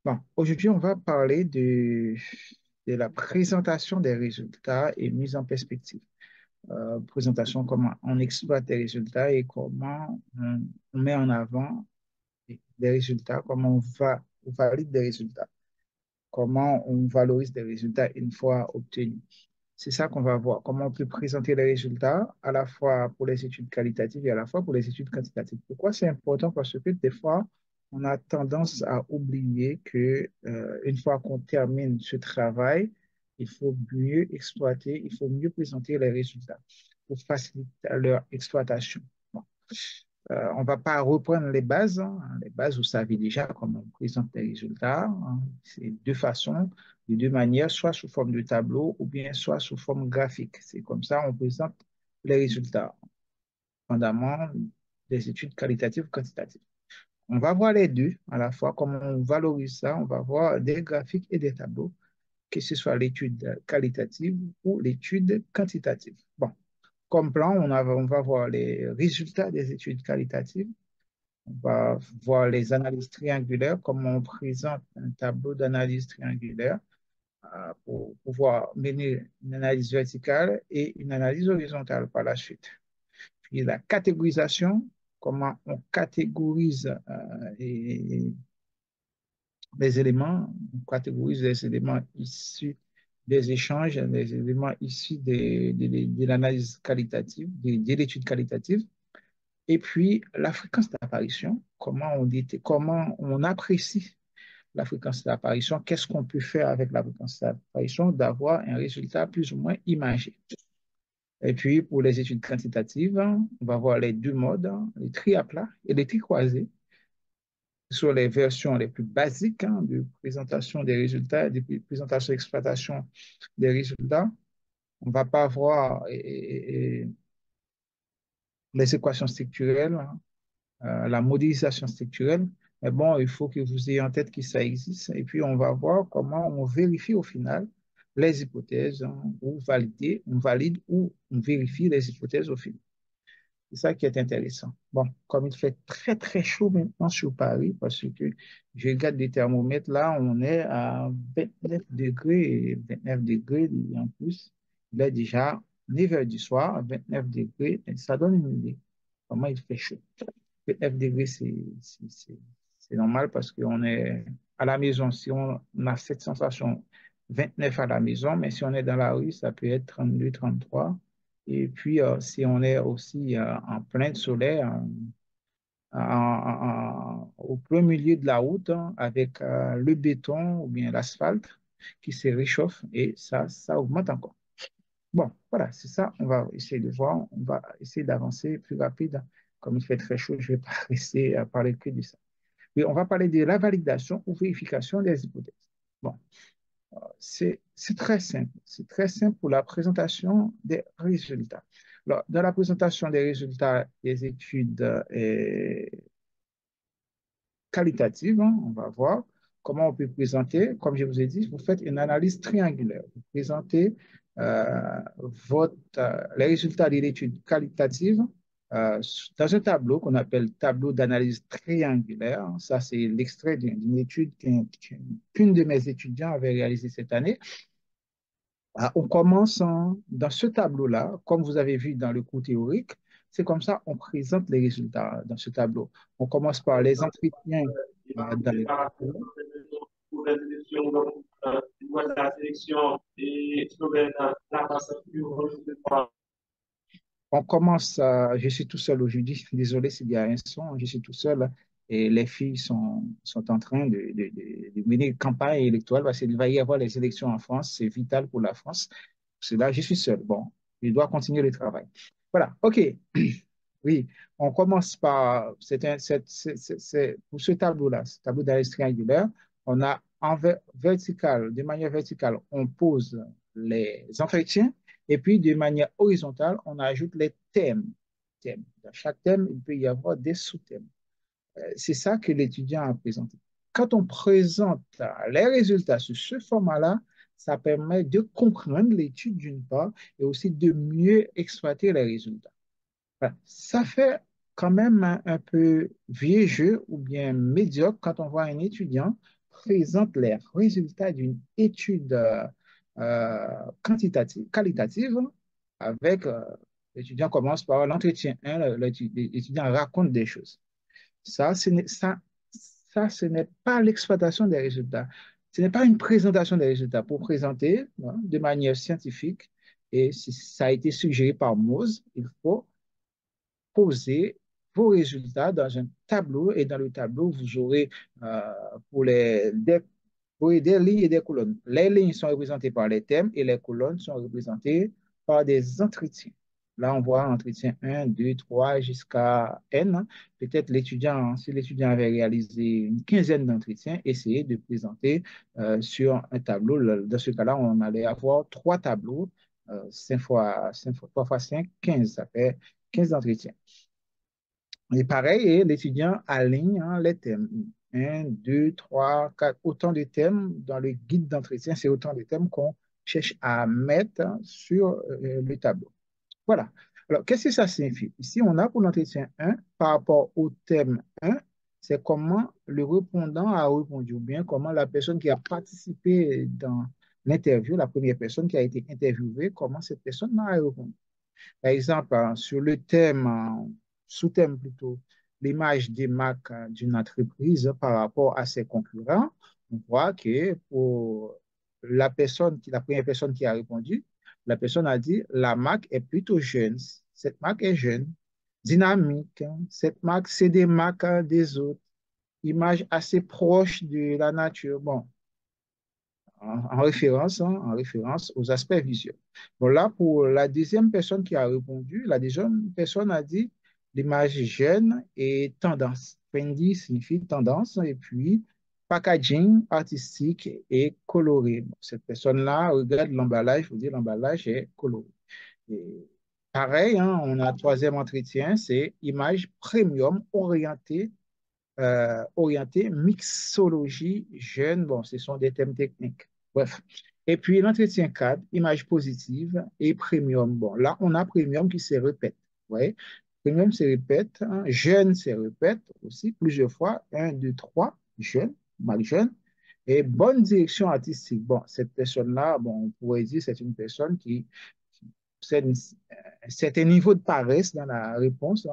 Bon, aujourd'hui, on va parler de la présentation des résultats et mise en perspective. Présentation, comment on exploite les résultats et comment on met en avant des résultats, comment on valide des résultats, comment on valorise des résultats une fois obtenus. C'est ça qu'on va voir, comment on peut présenter les résultats à la fois pour les études qualitatives et à la fois pour les études quantitatives. Pourquoi c'est important? Parce que des fois, on a tendance à oublier que une fois qu'on termine ce travail, il faut mieux exploiter, il faut mieux présenter les résultats pour faciliter leur exploitation. Bon. On ne va pas reprendre les bases, hein. Les bases, vous savez déjà comment on présente les résultats, hein. C'est deux façons, de deux manières, soit sous forme de tableau ou bien soit sous forme graphique. C'est comme ça on présente les résultats, fondaments des études qualitatives ou quantitatives. On va voir les deux à la fois, comment on valorise ça. On va voir des graphiques et des tableaux, que ce soit l'étude qualitative ou l'étude quantitative. Bon, comme plan, on va voir les résultats des études qualitatives. On va voir les analyses triangulaires, comment on présente un tableau d'analyse triangulaire pour pouvoir mener une analyse verticale et une analyse horizontale par la suite. Puis la catégorisation, comment on catégorise les éléments, on catégorise les éléments issus des échanges, les éléments issus de l'analyse qualitative, de l'étude qualitative. Et puis, la fréquence d'apparition, comment on apprécie la fréquence d'apparition, qu'est-ce qu'on peut faire avec la fréquence d'apparition, d'avoir un résultat plus ou moins imagé. Et puis, pour les études quantitatives, on va voir les deux modes, les tri à plat et les tri croisés, sur les versions les plus basiques de présentation des résultats, de présentation d'exploitation des résultats. On ne va pas voir les équations structurelles, la modélisation structurelle. Mais bon, il faut que vous ayez en tête que ça existe. Et puis, on va voir comment on vérifie au final les hypothèses, ou valider, on valide ou on vérifie les hypothèses au final. C'est ça qui est intéressant. Bon, comme il fait très, très chaud maintenant sur Paris, parce que je regarde les thermomètres, là, on est à 29 degrés, et 29 degrés en plus. Il est déjà 9 heures du soir, à 29 degrés, et ça donne une idée comment il fait chaud. 29 degrés, c'est normal parce qu'on est à la maison. Si on a cette sensation 29 à la maison, mais si on est dans la rue, ça peut être 32, 33. Et puis, si on est aussi en plein soleil, au plein milieu de la route, avec le béton ou bien l'asphalte qui se réchauffe, et ça augmente encore. Bon, voilà, c'est ça. On va essayer de voir. On va essayer d'avancer plus rapide. Comme il fait très chaud, je ne vais pas rester à parler que de ça. Mais on va parler de la validation ou vérification des hypothèses. Bon, c'est très simple. C'est très simple pour la présentation des résultats. Alors, dans la présentation des résultats des études qualitatives, on va voir comment on peut présenter. Comme je vous ai dit, vous faites une analyse triangulaire. Vous présentez les résultats de l'étude qualitative euh, dans un tableau qu'on appelle tableau d'analyse triangulaire. Ça, c'est l'extrait d'une étude qu'une de mes étudiants avait réalisée cette année. On commence dans ce tableau-là, comme vous avez vu dans le cours théorique, c'est comme ça on présente les résultats dans ce tableau. On commence par les entretiens dans le tableau. Pour les élections, donc, la sélection et la passation du On commence, je suis tout seul aujourd'hui, désolé s'il y a un son, je suis tout seul et les filles sont en train de mener une campagne électorale parce qu'il va y avoir les élections en France, c'est vital pour la France. C'est là, je suis seul. Bon, je dois continuer le travail. Voilà, OK. Oui, on commence par, pour ce tableau-là, ce tableau d'analyse triangulaire, on a vertical, de manière verticale, on pose les entretiens et puis de manière horizontale, on ajoute les thèmes. Dans chaque thème, il peut y avoir des sous-thèmes. C'est ça que l'étudiant a présenté. Quand on présente les résultats sous ce format-là, ça permet de comprendre l'étude d'une part et aussi de mieux exploiter les résultats. Voilà. Ça fait quand même un peu vieux jeu ou bien médiocre quand on voit un étudiant présente les résultats d'une étude qualitative avec l'étudiant commence par l'entretien 1, l'étudiant raconte des choses. Ça, ce n'est pas l'exploitation des résultats. Ce n'est pas une présentation des résultats. Pour présenter de manière scientifique, et si ça a été suggéré par Mose, il faut poser vos résultats dans un tableau et dans le tableau, vous aurez euh, pour oui, des lignes et des colonnes. Les lignes sont représentées par les thèmes et les colonnes sont représentées par des entretiens. Là, on voit entretien 1, 2, 3 jusqu'à N. Peut-être l'étudiant, si l'étudiant avait réalisé une quinzaine d'entretiens, essayer de présenter sur un tableau. Dans ce cas-là, on allait avoir trois tableaux, 3 fois 5, 15. Ça fait 15 entretiens. Et pareil, et l'étudiant aligne les thèmes. Un, deux, trois, quatre, autant de thèmes dans le guide d'entretien, c'est autant de thèmes qu'on cherche à mettre sur le tableau. Voilà. Alors, qu'est-ce que ça signifie? Ici, on a pour l'entretien 1, par rapport au thème 1, c'est comment le répondant a répondu, ou bien comment la personne qui a participé dans l'interview, la première personne qui a été interviewée, comment cette personne a répondu. Par exemple, sur le thème, sous-thème plutôt, l'image des marques d'une entreprise par rapport à ses concurrents, on voit que pour la première personne qui a répondu, la personne a dit la marque est plutôt jeune. Cette marque est jeune, dynamique. Cette marque, c'est des marques des autres. Image assez proche de la nature. Bon, en référence aux aspects visuels. Bon, là, pour la deuxième personne qui a répondu, la deuxième personne a dit l'image jeune et tendance. Trendy signifie tendance et puis packaging artistique et coloré. Bon, cette personne-là regarde l'emballage, vous dire l'emballage est coloré. Et pareil, on a un troisième entretien, c'est image premium orienté mixologie jeune. Bon, ce sont des thèmes techniques. Bref. Et puis l'entretien 4, image positive et premium. Bon, là, on a premium qui se répète. Ouais. Premium se répète, jeune se répète aussi plusieurs fois. Un, deux, trois, jeune, marque jeune. Et bonne direction artistique. Bon, cette personne-là, bon, on pourrait dire c'est une personne qui possède un certain niveau de paresse dans la réponse.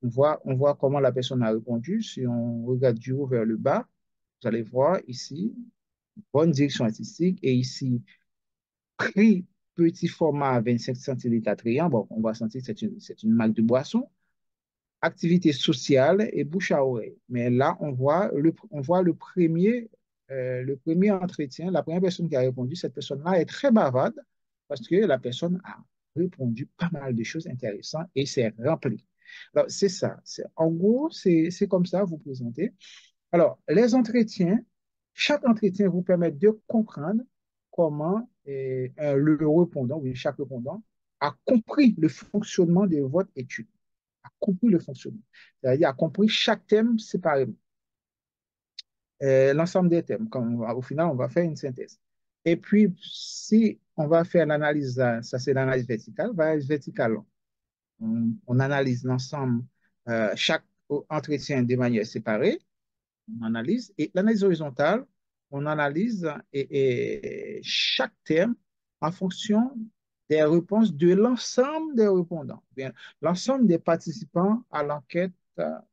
On voit comment la personne a répondu. Si on regarde du haut vers le bas, vous allez voir ici, bonne direction artistique. Et ici, prix petit format à 25 centilitres attrayant. Bon, on va sentir que c'est une marque de boisson. Activité sociale et bouche à oreille. Mais là, on voit le premier entretien, la première personne qui a répondu, cette personne-là est très bavarde parce que la personne a répondu pas mal de choses intéressantes et c'est rempli. Alors, c'est ça. En gros, c'est comme ça vous présentez. Alors, les entretiens, chaque entretien vous permet de comprendre comment le répondant, oui, chaque répondant, a compris le fonctionnement de votre étude, a compris le fonctionnement. C'est-à-dire a compris chaque thème séparément, l'ensemble des thèmes. Au final, on va faire une synthèse. Et puis, si on va faire l'analyse, ça c'est l'analyse verticale, l'analyse verticale, on analyse l'ensemble, chaque entretien de manière séparée, on analyse. Et l'analyse horizontale, on analyse chaque thème en fonction des réponses de l'ensemble des répondants, bien, l'ensemble des participants à l'enquête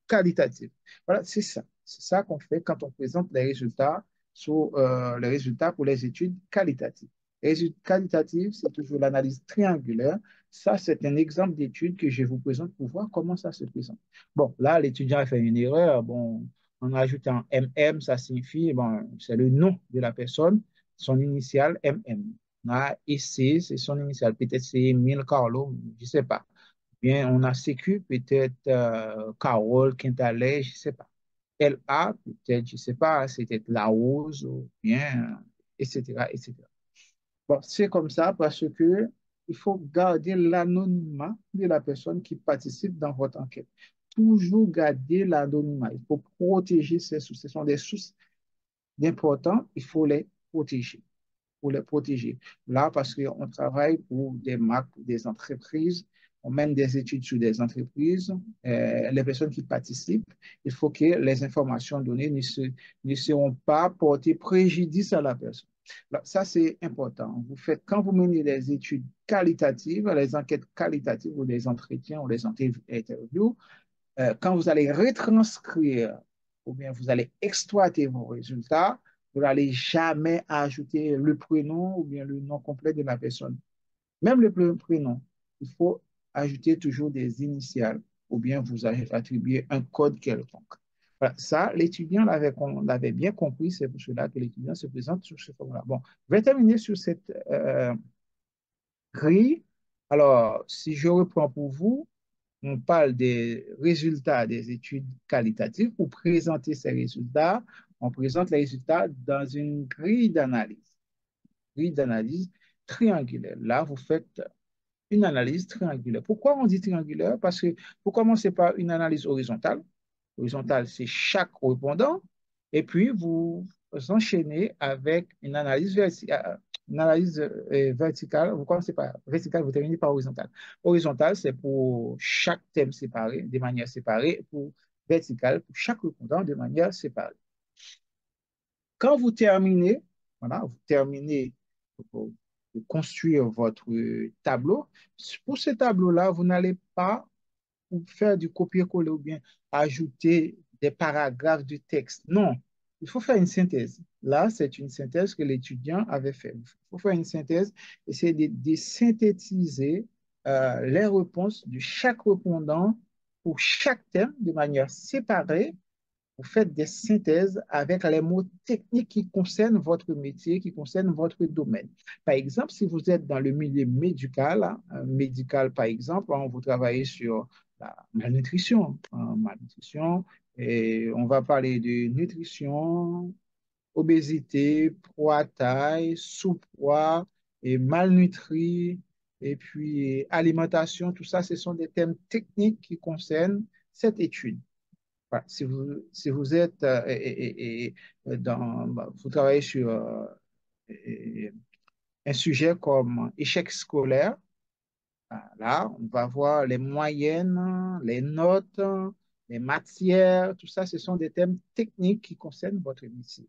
qualitative. Voilà, c'est ça. C'est ça qu'on fait quand on présente les résultats pour les études qualitatives. Les études qualitatives, c'est toujours l'analyse triangulaire. Ça, c'est un exemple d'étude que je vous présente pour voir comment ça se présente. Bon, là, l'étudiant a fait une erreur. Bon, en ajoutant MM, ça signifie, bon, c'est le nom de la personne, son initiale MM. On a IC, c'est son initiale. Peut-être c'est Emile Carlo, je ne sais pas. Bien, on a CQ, peut-être Carole, Quintalet, je ne sais pas. LA, peut-être, je ne sais pas, c'était La Rose, ou bien, etc., etc. Bon, c'est comme ça parce que il faut garder l'anonymat de la personne qui participe dans votre enquête. Toujours garder l'anonymat. Il faut protéger ces sources. Ce sont des sources importantes. Il faut les protéger. Pour les protéger. Là, parce qu'on travaille pour des marques, des entreprises, on mène des études sur des entreprises, les personnes qui participent, il faut que les informations données ne seront pas portées préjudice à la personne. Alors, ça, c'est important. Vous faites, quand vous menez des études qualitatives, les enquêtes qualitatives ou les entretiens ou les interviews, quand vous allez retranscrire ou bien vous allez exploiter vos résultats, vous n'allez jamais ajouter le prénom ou bien le nom complet de la personne. Même le prénom, il faut ajouter toujours des initiales ou bien vous attribuer un code quelconque. Voilà, ça, l'étudiant l'avait bien compris, c'est pour cela que l'étudiant se présente sur ce format-là. Bon, je vais terminer sur cette grille. Alors, si je reprends pour vous, on parle des résultats des études qualitatives. Pour présenter ces résultats, on présente les résultats dans une grille d'analyse triangulaire. Là, vous faites une analyse triangulaire. Pourquoi on dit triangulaire? Parce que vous commencez par une analyse horizontale. Horizontale, c'est chaque répondant. Et puis, vous enchaînez avec une analyse verticale. Une analyse verticale, vous commencez par verticale, vous terminez par horizontale. Horizontale, c'est pour chaque thème séparé, de manière séparée. Pour verticale, pour chaque répondant, de manière séparée. Quand vous terminez, voilà, vous terminez de construire votre tableau. Pour ce tableau-là, vous n'allez pas faire du copier-coller ou bien ajouter des paragraphes du texte. Non, il faut faire une synthèse. Là, c'est une synthèse que l'étudiant avait faite. Il faut faire une synthèse, essayer de synthétiser les réponses de chaque répondant pour chaque thème de manière séparée. Vous faites des synthèses avec les mots techniques qui concernent votre métier, qui concernent votre domaine. Par exemple, si vous êtes dans le milieu médical, médical par exemple, vous travaillez sur la malnutrition, malnutrition, et on va parler de nutrition, obésité, poids, taille, sous-poids et malnutri, et puis alimentation, tout ça, ce sont des thèmes techniques qui concernent cette étude. Voilà. Si vous êtes vous travaillez sur un sujet comme échec scolaire, là, on va voir les moyennes, les notes, les matières, tout ça, ce sont des thèmes techniques qui concernent votre métier.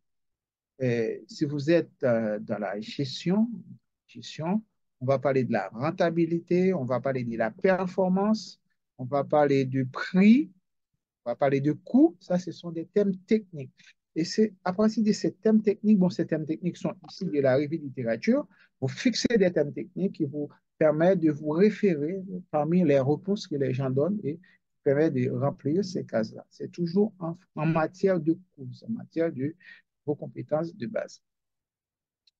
Si vous êtes dans la gestion, on va parler de la rentabilité, on va parler de la performance, on va parler du prix, on va parler de coûts, ça, ce sont des thèmes techniques. Et c'est à partir de ces thèmes techniques, bon, ces thèmes techniques sont issus de la revue de littérature, vous fixez des thèmes techniques qui vous permettent de vous référer parmi les réponses que les gens donnent et permet de remplir ces cases-là. C'est toujours en matière de coûts, en matière de vos compétences de base.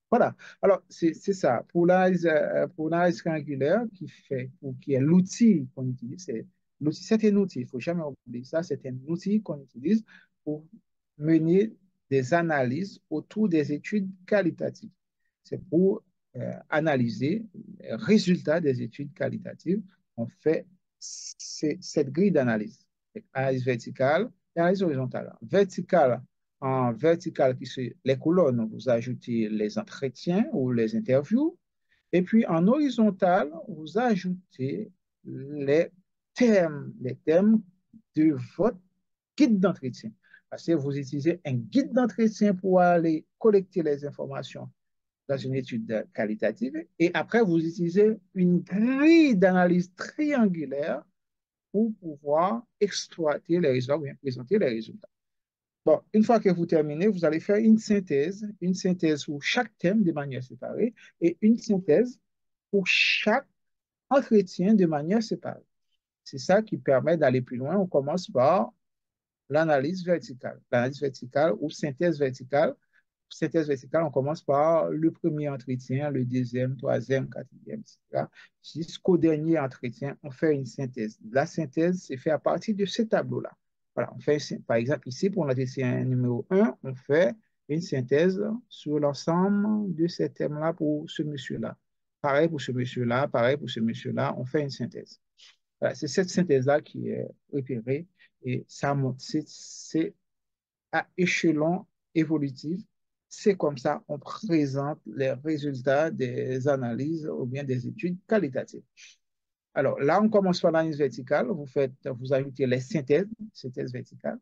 Voilà. Alors, c'est ça. Pour l'analyse triangulaire, qui est l'outil qu'on utilise, c'est un outil, il ne faut jamais oublier ça, c'est un outil qu'on utilise pour mener des analyses autour des études qualitatives. C'est pour analyser les résultats des études qualitatives. On fait cette grille d'analyse. Analyse verticale et analyse horizontale. En vertical, qui c'est les colonnes, vous ajoutez les entretiens ou les interviews. Et puis en horizontal, vous ajoutez les thèmes de votre guide d'entretien. Parce que vous utilisez un guide d'entretien pour aller collecter les informations dans une étude qualitative. Et après, vous utilisez une grille d'analyse triangulaire pour pouvoir exploiter les résultats ou bien présenter les résultats. Bon, une fois que vous terminez, vous allez faire une synthèse pour chaque thème de manière séparée et une synthèse pour chaque entretien de manière séparée. C'est ça qui permet d'aller plus loin. On commence par l'analyse verticale. L'analyse verticale ou synthèse verticale. Synthèse verticale, on commence par le premier entretien, le deuxième, troisième, quatrième, etc. Jusqu'au dernier entretien, on fait une synthèse. La synthèse, c'est fait à partir de ce tableau-là. Voilà, on fait, par exemple, ici, pour l'entretien numéro un, on fait une synthèse sur l'ensemble de ces thèmes-là pour ce monsieur-là. Pareil pour ce monsieur-là, pareil pour ce monsieur-là, on fait une synthèse. Voilà, c'est cette synthèse-là qui est repérée et ça monte. C'est à échelon évolutif. C'est comme ça on présente les résultats des analyses ou bien des études qualitatives. Alors là, on commence par l'analyse verticale. Vous ajoutez les synthèses verticales,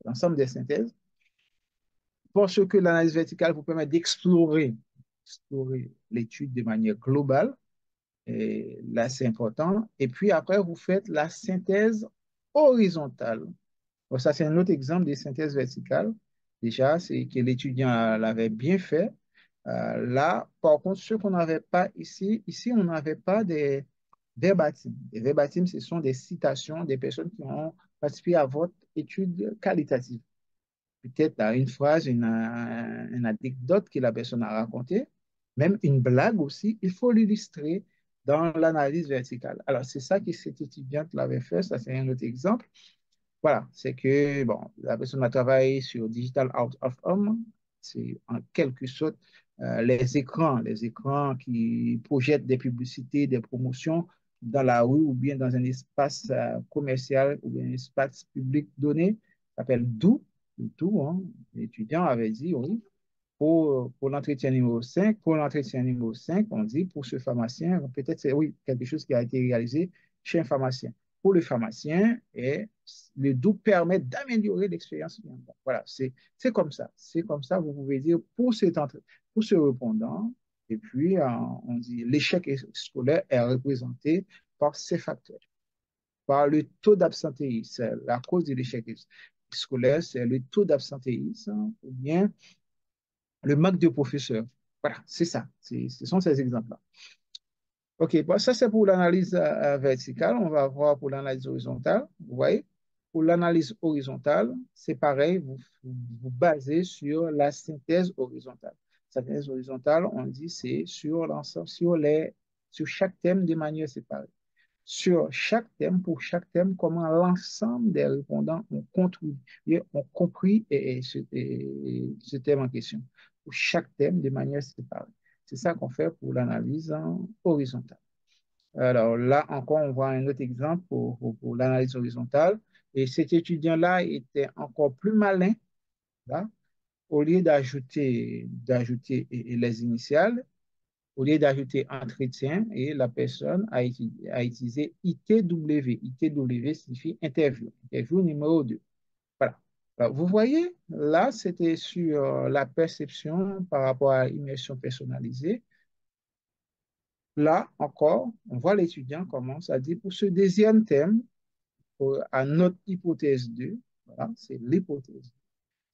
l'ensemble des synthèses. Parce que l'analyse verticale vous permet explorer l'étude de manière globale. Et là, c'est important. Et puis après, vous faites la synthèse horizontale. Bon, ça, c'est un autre exemple de synthèse verticale. Déjà, c'est que l'étudiant l'avait bien fait. Là, par contre, ce qu'on n'avait pas ici, on n'avait pas des verbatim. Les verbatim, ce sont des citations des personnes qui ont participé à votre étude qualitative. Peut-être une phrase, une anecdote que la personne a racontée, même une blague aussi, il faut l'illustrer dans l'analyse verticale. Alors, c'est ça que cette étudiante l'avait fait, ça c'est un autre exemple. Voilà, c'est que bon, la personne a travaillé sur Digital Out of Home. C'est en quelque sorte les écrans qui projettent des publicités, des promotions dans la rue ou bien dans un espace commercial ou bien un espace public donné. Ça s'appelle DO, le tout, hein. L'étudiant avait dit, oui, pour l'entretien numéro 5, on dit pour ce pharmacien, peut-être c'est oui, quelque chose qui a été réalisé chez un pharmacien. Pour le pharmacien, et le doux permet d'améliorer l'expérience client. Voilà, c'est comme ça. C'est comme ça, vous pouvez dire pour ce répondant, et puis on dit l'échec scolaire est représenté par ces facteurs. Par le taux d'absentéisme, la cause de l'échec scolaire, c'est le taux d'absentéisme ou bien le manque de professeurs. Voilà, c'est ça. Ce sont ces exemples-là. OK, bon, ça c'est pour l'analyse verticale. On va voir pour l'analyse horizontale. Vous voyez, pour l'analyse horizontale, c'est pareil, vous basez sur la synthèse horizontale. Synthèse horizontale, on dit c'est sur l'ensemble, sur chaque thème de manière séparée. Sur chaque thème, pour chaque thème, comment l'ensemble des répondants ont contribué, ont compris ce thème en question. Pour chaque thème de manière séparée. C'est ça qu'on fait pour l'analyse horizontale. Alors là encore, on voit un autre exemple pour l'analyse horizontale. Et cet étudiant-là était encore plus malin, là. Au lieu d'ajouter les initiales, au lieu d'ajouter entretien, et la personne a utilisé ITW. ITW signifie interview. Interview numéro 2. Voilà. Alors, vous voyez, là, c'était sur la perception par rapport à l'immersion personnalisée. Là encore, on voit l'étudiant commence à dire pour ce deuxième thème, à notre hypothèse 2, voilà, c'est l'hypothèse.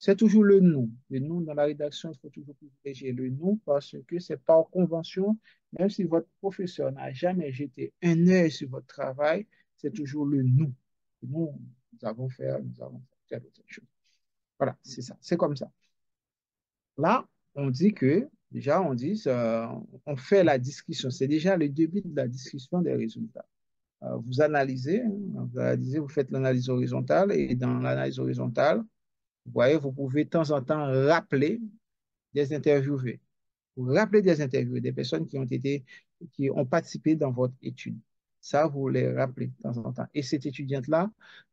C'est toujours le nous. Le nous dans la rédaction, il faut toujours privilégier le nous parce que c'est par convention, même si votre professeur n'a jamais jeté un œil sur votre travail, c'est toujours le nous. Nous avons fait telle ou telle chose. Voilà, c'est ça, c'est comme ça. Là, on dit que, déjà, on fait la discussion. C'est déjà le début de la discussion des résultats. Vous faites l'analyse horizontale et dans l'analyse horizontale, vous voyez, vous pouvez de temps en temps rappeler des interviewés. Vous rappelez des interviewés, des personnes qui ont participé dans votre étude. Ça, vous les rappelez de temps en temps. Et cette étudiante-là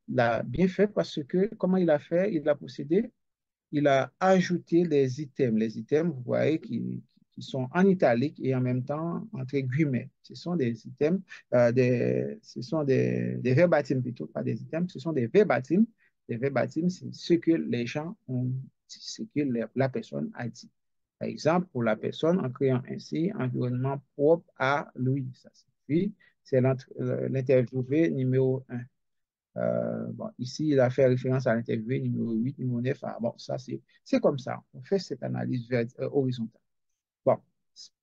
l'a bien fait parce que, comment il a fait? Il a procédé, il a ajouté les items. Les items, vous voyez, qui sont en italique et en même temps entre guillemets. Ce sont des items, ce sont des verbatims plutôt, pas des items, ce sont des verbatims. Les verbatims, c'est ce que les gens ont dit, ce que la personne a dit. Par exemple, pour la personne, en créant ainsi environnement propre à lui. Ça signifie, c'est l'interviewé numéro un. Bon, ici, il a fait référence à l'interview numéro 8, numéro 9. Ah, bon, ça, c'est comme ça. On fait cette analyse horizontale. Bon,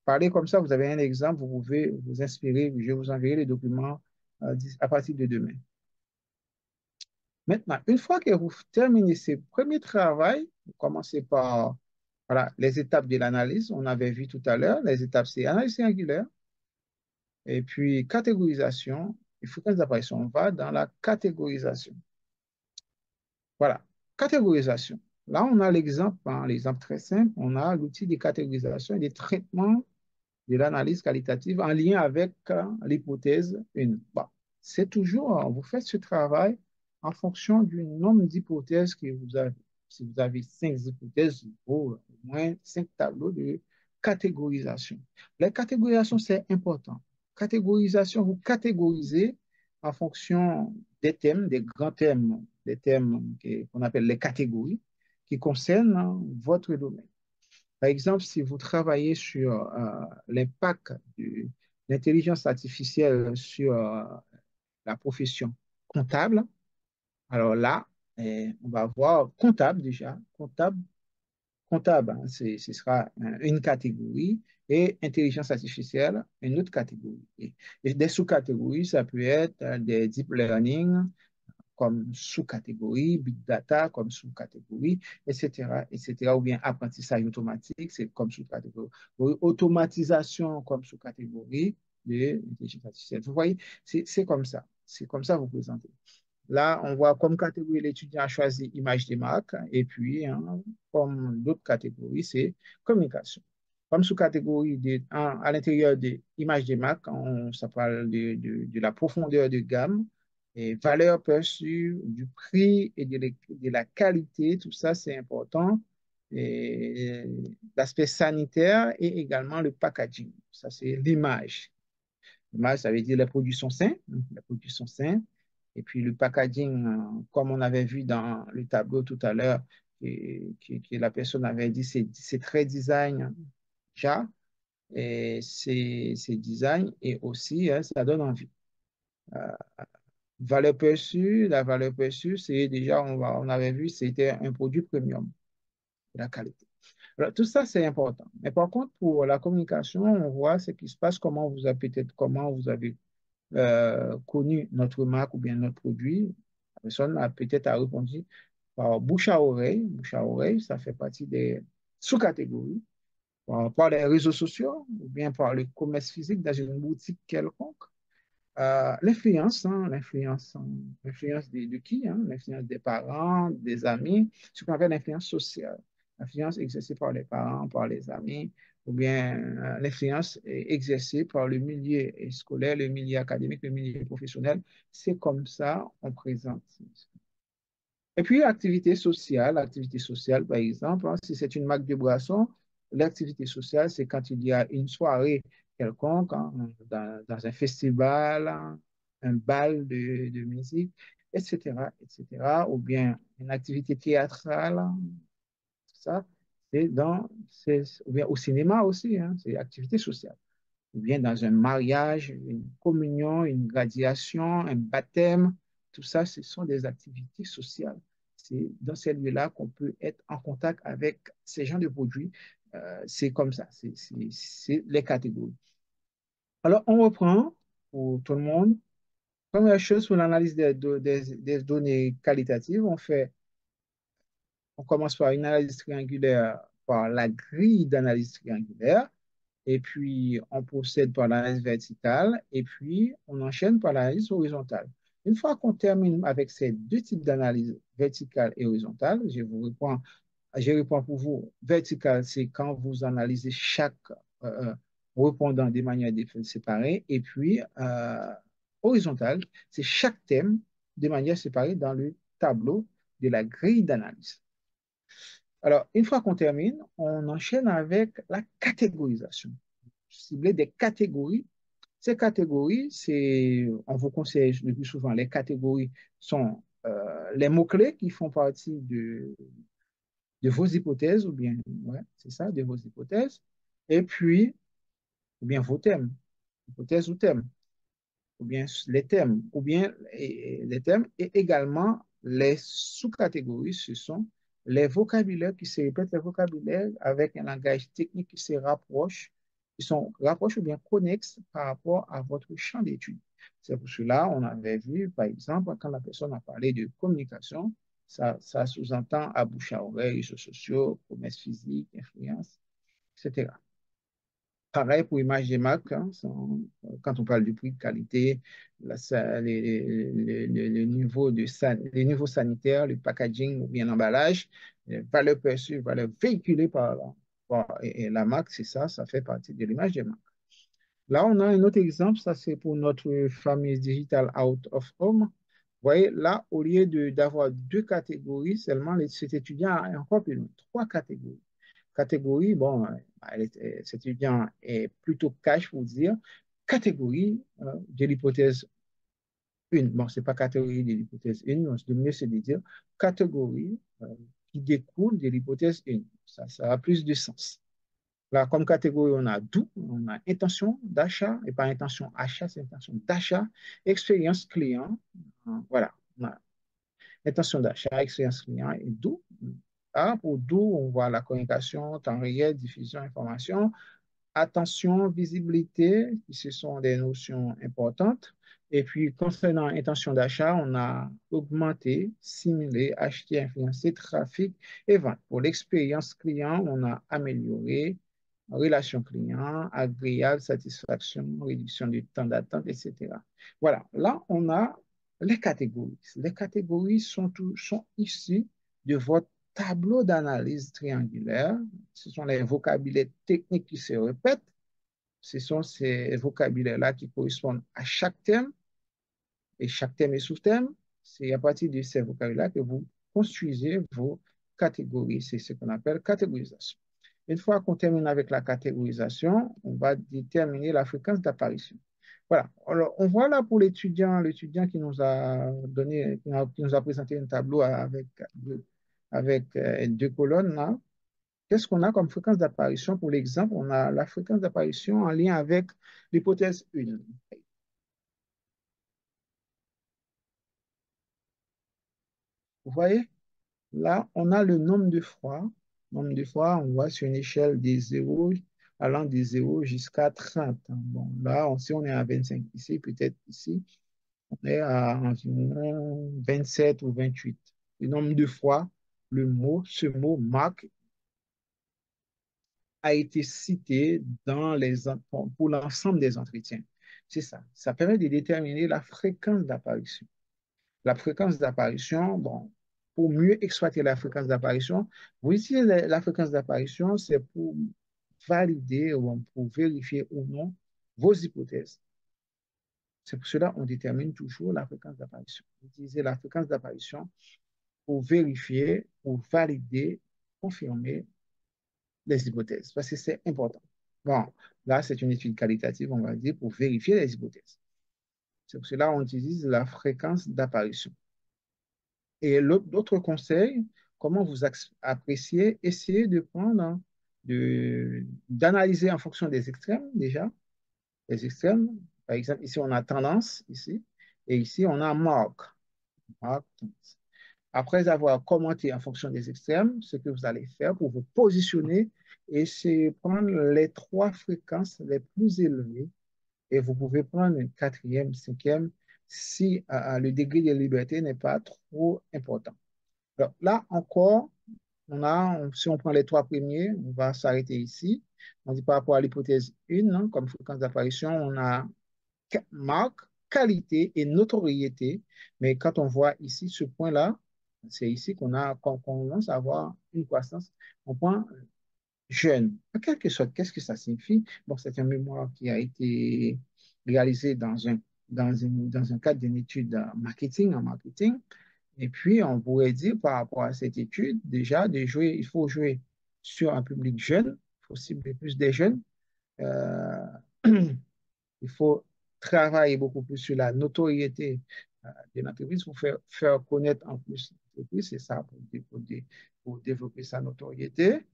parler comme ça, vous avez un exemple, vous pouvez vous inspirer. Je vous enverrai les documents à partir de demain. Maintenant, une fois que vous terminez ce premier travail, vous commencez par voilà, les étapes de l'analyse. On avait vu tout à l'heure, les étapes, c'est analyse triangulaire et puis catégorisation et fréquence d'apparition. On va dans la catégorisation. Voilà, catégorisation. Là, on a l'exemple, hein, l'exemple très simple, on a l'outil de catégorisation et de traitement de l'analyse qualitative en lien avec l'hypothèse 1. Bon, c'est toujours, vous faites ce travail en fonction du nombre d'hypothèses que vous avez. Si vous avez 5 hypothèses, il faut au moins 5 tableaux de catégorisation. La catégorisation, c'est important. catégorisation, vous catégorisez en fonction des thèmes, des grands thèmes, des thèmes qu'on appelle les catégories, qui concernent votre domaine. Par exemple, si vous travaillez sur l'impact de l'intelligence artificielle sur la profession comptable, alors là, on va voir comptable déjà. Comptable, hein, ce sera une catégorie et intelligence artificielle, une autre catégorie. Et des sous-catégories, ça peut être des deep learning comme sous-catégorie, big data comme sous-catégorie, etc., etc., ou bien apprentissage automatique, c'est comme sous-catégorie, automatisation comme sous-catégorie de l'intelligence artificielle. Vous voyez, c'est comme ça. C'est comme ça que vous présentez. Là, on voit comme catégorie, l'étudiant a choisi image des marques, et puis, hein, comme d'autres catégories, c'est communication. Comme sous-catégorie à l'intérieur des images des marques, ça parle de la profondeur de gamme, et valeur perçue, du prix et de la qualité, tout ça, c'est important. Et l'aspect sanitaire et également le packaging. Ça, c'est l'image. L'image, ça veut dire les produits sont sains, hein, les produits sont sains. Et puis le packaging, comme on avait vu dans le tableau tout à l'heure, que la personne avait dit, c'est très design déjà, et c'est design et aussi hein, ça donne envie. Euh, valeur perçue, la valeur perçue, c'est déjà, on avait vu, c'était un produit premium, de la qualité. Alors, tout ça, c'est important. Mais par contre, pour la communication, on voit ce qui se passe, comment vous avez connu notre marque ou bien notre produit. La personne a peut-être répondu par bouche à oreille. Bouche à oreille, ça fait partie des sous-catégories. Par les réseaux sociaux ou bien par le commerce physique dans une boutique quelconque. L'influence de qui? Hein? L'influence des parents, des amis, ce qu'on appelle l'influence sociale. L'influence exercée par les parents, par les amis, ou bien l'influence exercée par le milieu scolaire, le milieu académique, le milieu professionnel. C'est comme ça on présente. Et puis, l'activité sociale, par exemple, hein, si c'est une marque de boisson, l'activité sociale, c'est quand il y a une soirée quelconque, hein, dans un festival, hein, un bal de musique, etc., etc., ou bien une activité théâtrale, hein, tout ça, ou bien au cinéma aussi, hein, c'est activité sociale ou bien dans un mariage, une communion, une graduation, un baptême. Tout ça, ce sont des activités sociales. C'est dans ces lieux-là qu'on peut être en contact avec ces gens de produits. C'est comme ça, c'est les catégories. Alors, on reprend pour tout le monde. Première chose, pour l'analyse des données qualitatives, on commence par une analyse triangulaire, par la grille d'analyse triangulaire. Et puis, on procède par l'analyse verticale et puis on enchaîne par l'analyse horizontale. Une fois qu'on termine avec ces deux types d'analyse verticale et horizontale, je réponds pour vous. Verticale, c'est quand vous analysez chaque répondant de manière séparée. Et puis, horizontale, c'est chaque thème de manière séparée dans le tableau de la grille d'analyse. Alors, une fois qu'on termine, on enchaîne avec la catégorisation. Cibler des catégories. Ces catégories, on vous conseille le plus souvent, les catégories sont les mots-clés qui font partie de vos hypothèses, ou bien, ouais, c'est ça, de vos hypothèses, et puis, ou bien vos thèmes, hypothèses ou thèmes, ou bien les thèmes, ou bien les thèmes, et également les sous-catégories, ce sont les vocabulaires qui se répètent, les vocabulaires avec un langage technique qui se rapproche, qui sont rapproches ou bien connexes par rapport à votre champ d'études. C'est pour cela, on avait vu, par exemple, quand la personne a parlé de communication, ça sous-entend à bouche à oreille, réseaux sociaux, commerce physique, influence, etc. Pareil pour image des marques, hein, quand on parle du prix de qualité, le niveau les niveaux sanitaires, le packaging ou bien l'emballage, valeur perçue, valeur véhiculée et la marque, c'est ça, ça fait partie de l'image des marques. Là, on a un autre exemple, ça c'est pour notre fameuse Digital Out of Home. Vous voyez, là, au lieu d'avoir deux catégories, seulement cet étudiant a encore plus loin, trois catégories. Catégorie, bon, cet étudiant est plutôt cash, pour dire. catégorie de l'hypothèse 1. Bon, ce n'est pas catégorie de l'hypothèse 1, le mieux c'est de dire catégorie qui découle de l'hypothèse 1. Ça a plus de sens. Là, comme catégorie, on a d'où, on a intention d'achat, et pas intention achat, c'est intention d'achat, expérience client, voilà, on a intention d'achat, expérience client, et d'où. Ah, pour d'où, on voit la communication, temps réel, diffusion, information, attention, visibilité, ce sont des notions importantes. Et puis, concernant intention d'achat, on a augmenté, simulé, acheté, influencé, trafic et vente. Pour l'expérience client, on a amélioré, relation client, agréable, satisfaction, réduction du temps d'attente, etc. Voilà, là, on a les catégories. Les catégories sont issues de votre tableau d'analyse triangulaire. Ce sont les vocabulaires techniques qui se répètent. Ce sont ces vocabulaires-là qui correspondent à chaque thème et chaque thème est sous-thème. C'est à partir de ces vocabulaires que vous construisez vos catégories. C'est ce qu'on appelle catégorisation. Une fois qu'on termine avec la catégorisation, on va déterminer la fréquence d'apparition. Voilà. Alors, on voit là pour l'étudiant qui nous a donné, qui nous a présenté un tableau avec deux colonnes là. Qu'est-ce qu'on a comme fréquence d'apparition? Pour l'exemple, on a la fréquence d'apparition en lien avec l'hypothèse 1. Vous voyez? Là, on a le nombre de fois. Nombre de fois, on voit sur une échelle de 0 allant de 0 jusqu'à 30. Bon, là, si on est à 25 ici, peut-être ici, on est à environ 27 ou 28. Le nombre de fois, ce mot marque a été cité pour l'ensemble des entretiens. C'est ça. Ça permet de déterminer la fréquence d'apparition. La fréquence d'apparition, bon, pour mieux exploiter la fréquence d'apparition, vous utilisez la fréquence d'apparition, c'est pour valider ou pour vérifier ou non vos hypothèses. C'est pour cela qu'on détermine toujours la fréquence d'apparition. Vous utilisez la fréquence d'apparition pour vérifier, pour valider, confirmer les hypothèses, parce que c'est important. Bon, là, c'est une étude qualitative, on va dire, pour vérifier les hypothèses. C'est pour cela qu'on utilise la fréquence d'apparition. Et l'autre conseil, comment vous appréciez, essayez de prendre, d'analyser en fonction des extrêmes déjà, les extrêmes. Par exemple, ici, on a tendance, ici, et ici, on a marque. Après avoir commenté en fonction des extrêmes, ce que vous allez faire pour vous positionner, et c'est prendre les trois fréquences les plus élevées, et vous pouvez prendre une quatrième, cinquième, si le degré de liberté n'est pas trop important. Alors, là encore, si on prend les trois premiers, on va s'arrêter ici. On dit par rapport à l'hypothèse 1, hein, comme fréquence d'apparition, on a marque, qualité et notoriété. Mais quand on voit ici ce point-là, c'est ici qu'on commence à avoir une croissance. On prend jeune. En quelque sorte, qu'est-ce que ça signifie? Bon, c'est un mémoire qui a été réalisé dans un cadre d'une étude en marketing. Et puis, on pourrait dire par rapport à cette étude, déjà, il faut jouer sur un public jeune, il faut cibler plus des jeunes. Euh, il faut travailler beaucoup plus sur la notoriété de l'entreprise pour faire connaître en plus l'entreprise, c'est ça, pour développer sa notoriété.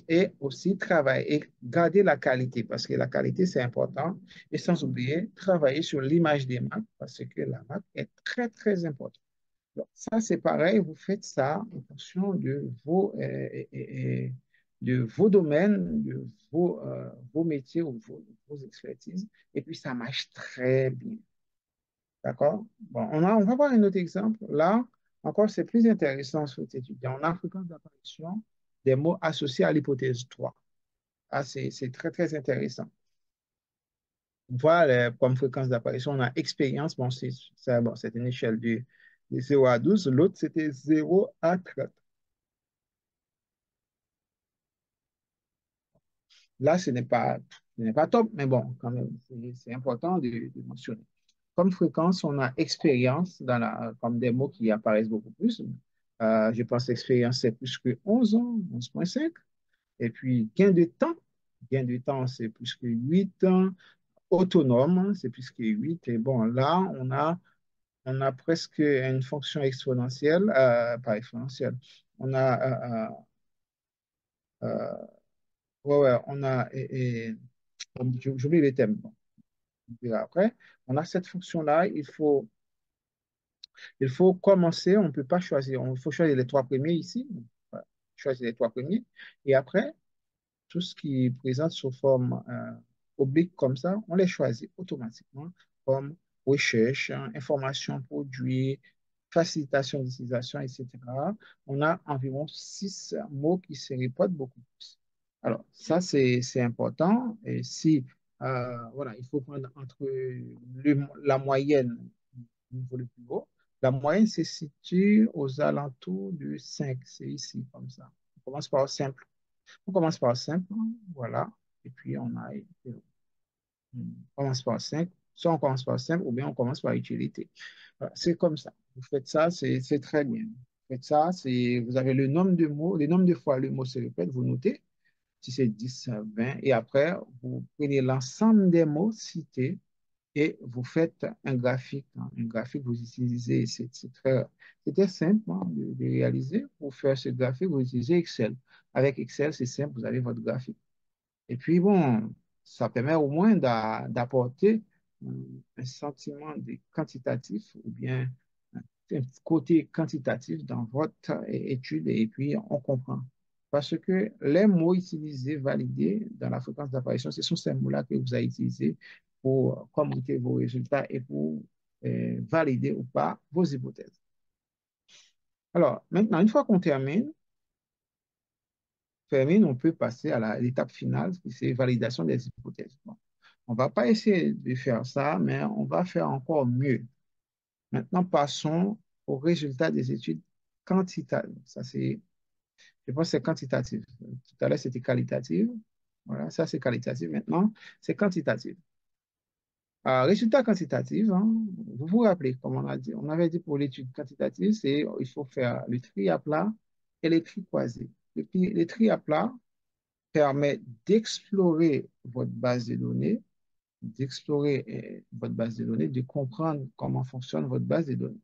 Et aussi travailler et garder la qualité, parce que la qualité, c'est important. Et sans oublier, travailler sur l'image des marques, parce que la marque est très, très importante. Donc, ça, c'est pareil, vous faites ça en fonction de vos domaines, de vos métiers ou vos expertises, et puis ça marche très bien. D'accord? Bon, on va voir un autre exemple. Là, encore, c'est plus intéressant sur cet étudiant. On a fréquence d'apparition des mots associés à l'hypothèse 3. Ah, c'est très, très intéressant. Voilà, comme fréquence d'apparition, on a expérience. Bon, c'est une échelle de 0 à 12. L'autre, c'était 0 à 30. Là, ce n'est pas top, mais bon, quand même, c'est important de mentionner. Comme fréquence, on a expérience comme des mots qui apparaissent beaucoup plus. Je pense expérience, c'est plus que 11 ans, 11,5. Et puis, gain de temps, c'est plus que 8 ans. autonome, hein, c'est plus que 8. Et bon, là, on a presque une fonction exponentielle, pas exponentielle. On a, ouais, ouais, on a, j'oublie les thèmes. Bon, on verra après. On a cette fonction-là, il faut commencer, on ne peut pas choisir, il faut choisir les trois premiers ici. Voilà, choisir les trois premiers. Et après, tout ce qui présente sous forme oblique comme ça, on les choisit automatiquement comme recherche, hein, information produit, facilitation d'utilisation, etc. On a environ 6 mots qui se répètent beaucoup plus. Alors, ça, c'est important. Et si, voilà, il faut prendre entre la moyenne au niveau le plus haut. La moyenne se situe aux alentours de 5. C'est ici, comme ça. On commence par simple. On commence par simple, voilà, et puis on commence par simple, soit on commence par simple ou bien on commence par utilité. Voilà, c'est comme ça. Vous faites ça, c'est très bien. Vous faites ça, vous avez le nombre de mots, le nombre de fois le mot se répète, vous notez, si c'est 10, 20, et après, vous prenez l'ensemble des mots cités et vous faites un graphique, hein. Un graphique, vous utilisez, c'était simple, hein, de réaliser. Pour faire ce graphique, vous utilisez Excel. Avec Excel, c'est simple, vous avez votre graphique. Et puis, bon, ça permet au moins d'apporter un sentiment de quantitatif ou bien un petit côté quantitatif dans votre étude et puis on comprend. Parce que les mots utilisés, validés dans la fréquence d'apparition, ce sont ces mots-là que vous avez utilisés pour commenter vos résultats et pour valider ou pas vos hypothèses. Alors, maintenant, une fois qu'on termine, on peut passer à l'étape finale, qui c'est validation des hypothèses. Bon, on ne va pas essayer de faire ça, mais on va faire encore mieux. Maintenant, passons aux résultats des études quantitatives. Ça, je pense que c'est quantitatif. Tout à l'heure, c'était qualitatif. Voilà, ça, c'est qualitatif. Maintenant, c'est quantitatif. Résultat quantitatif, hein, vous vous rappelez, comme on a dit, on avait dit pour l'étude quantitative, il faut faire le tri à plat et le tri croisé. Le tri à plat permet d'explorer votre base de données, de comprendre comment fonctionne votre base de données.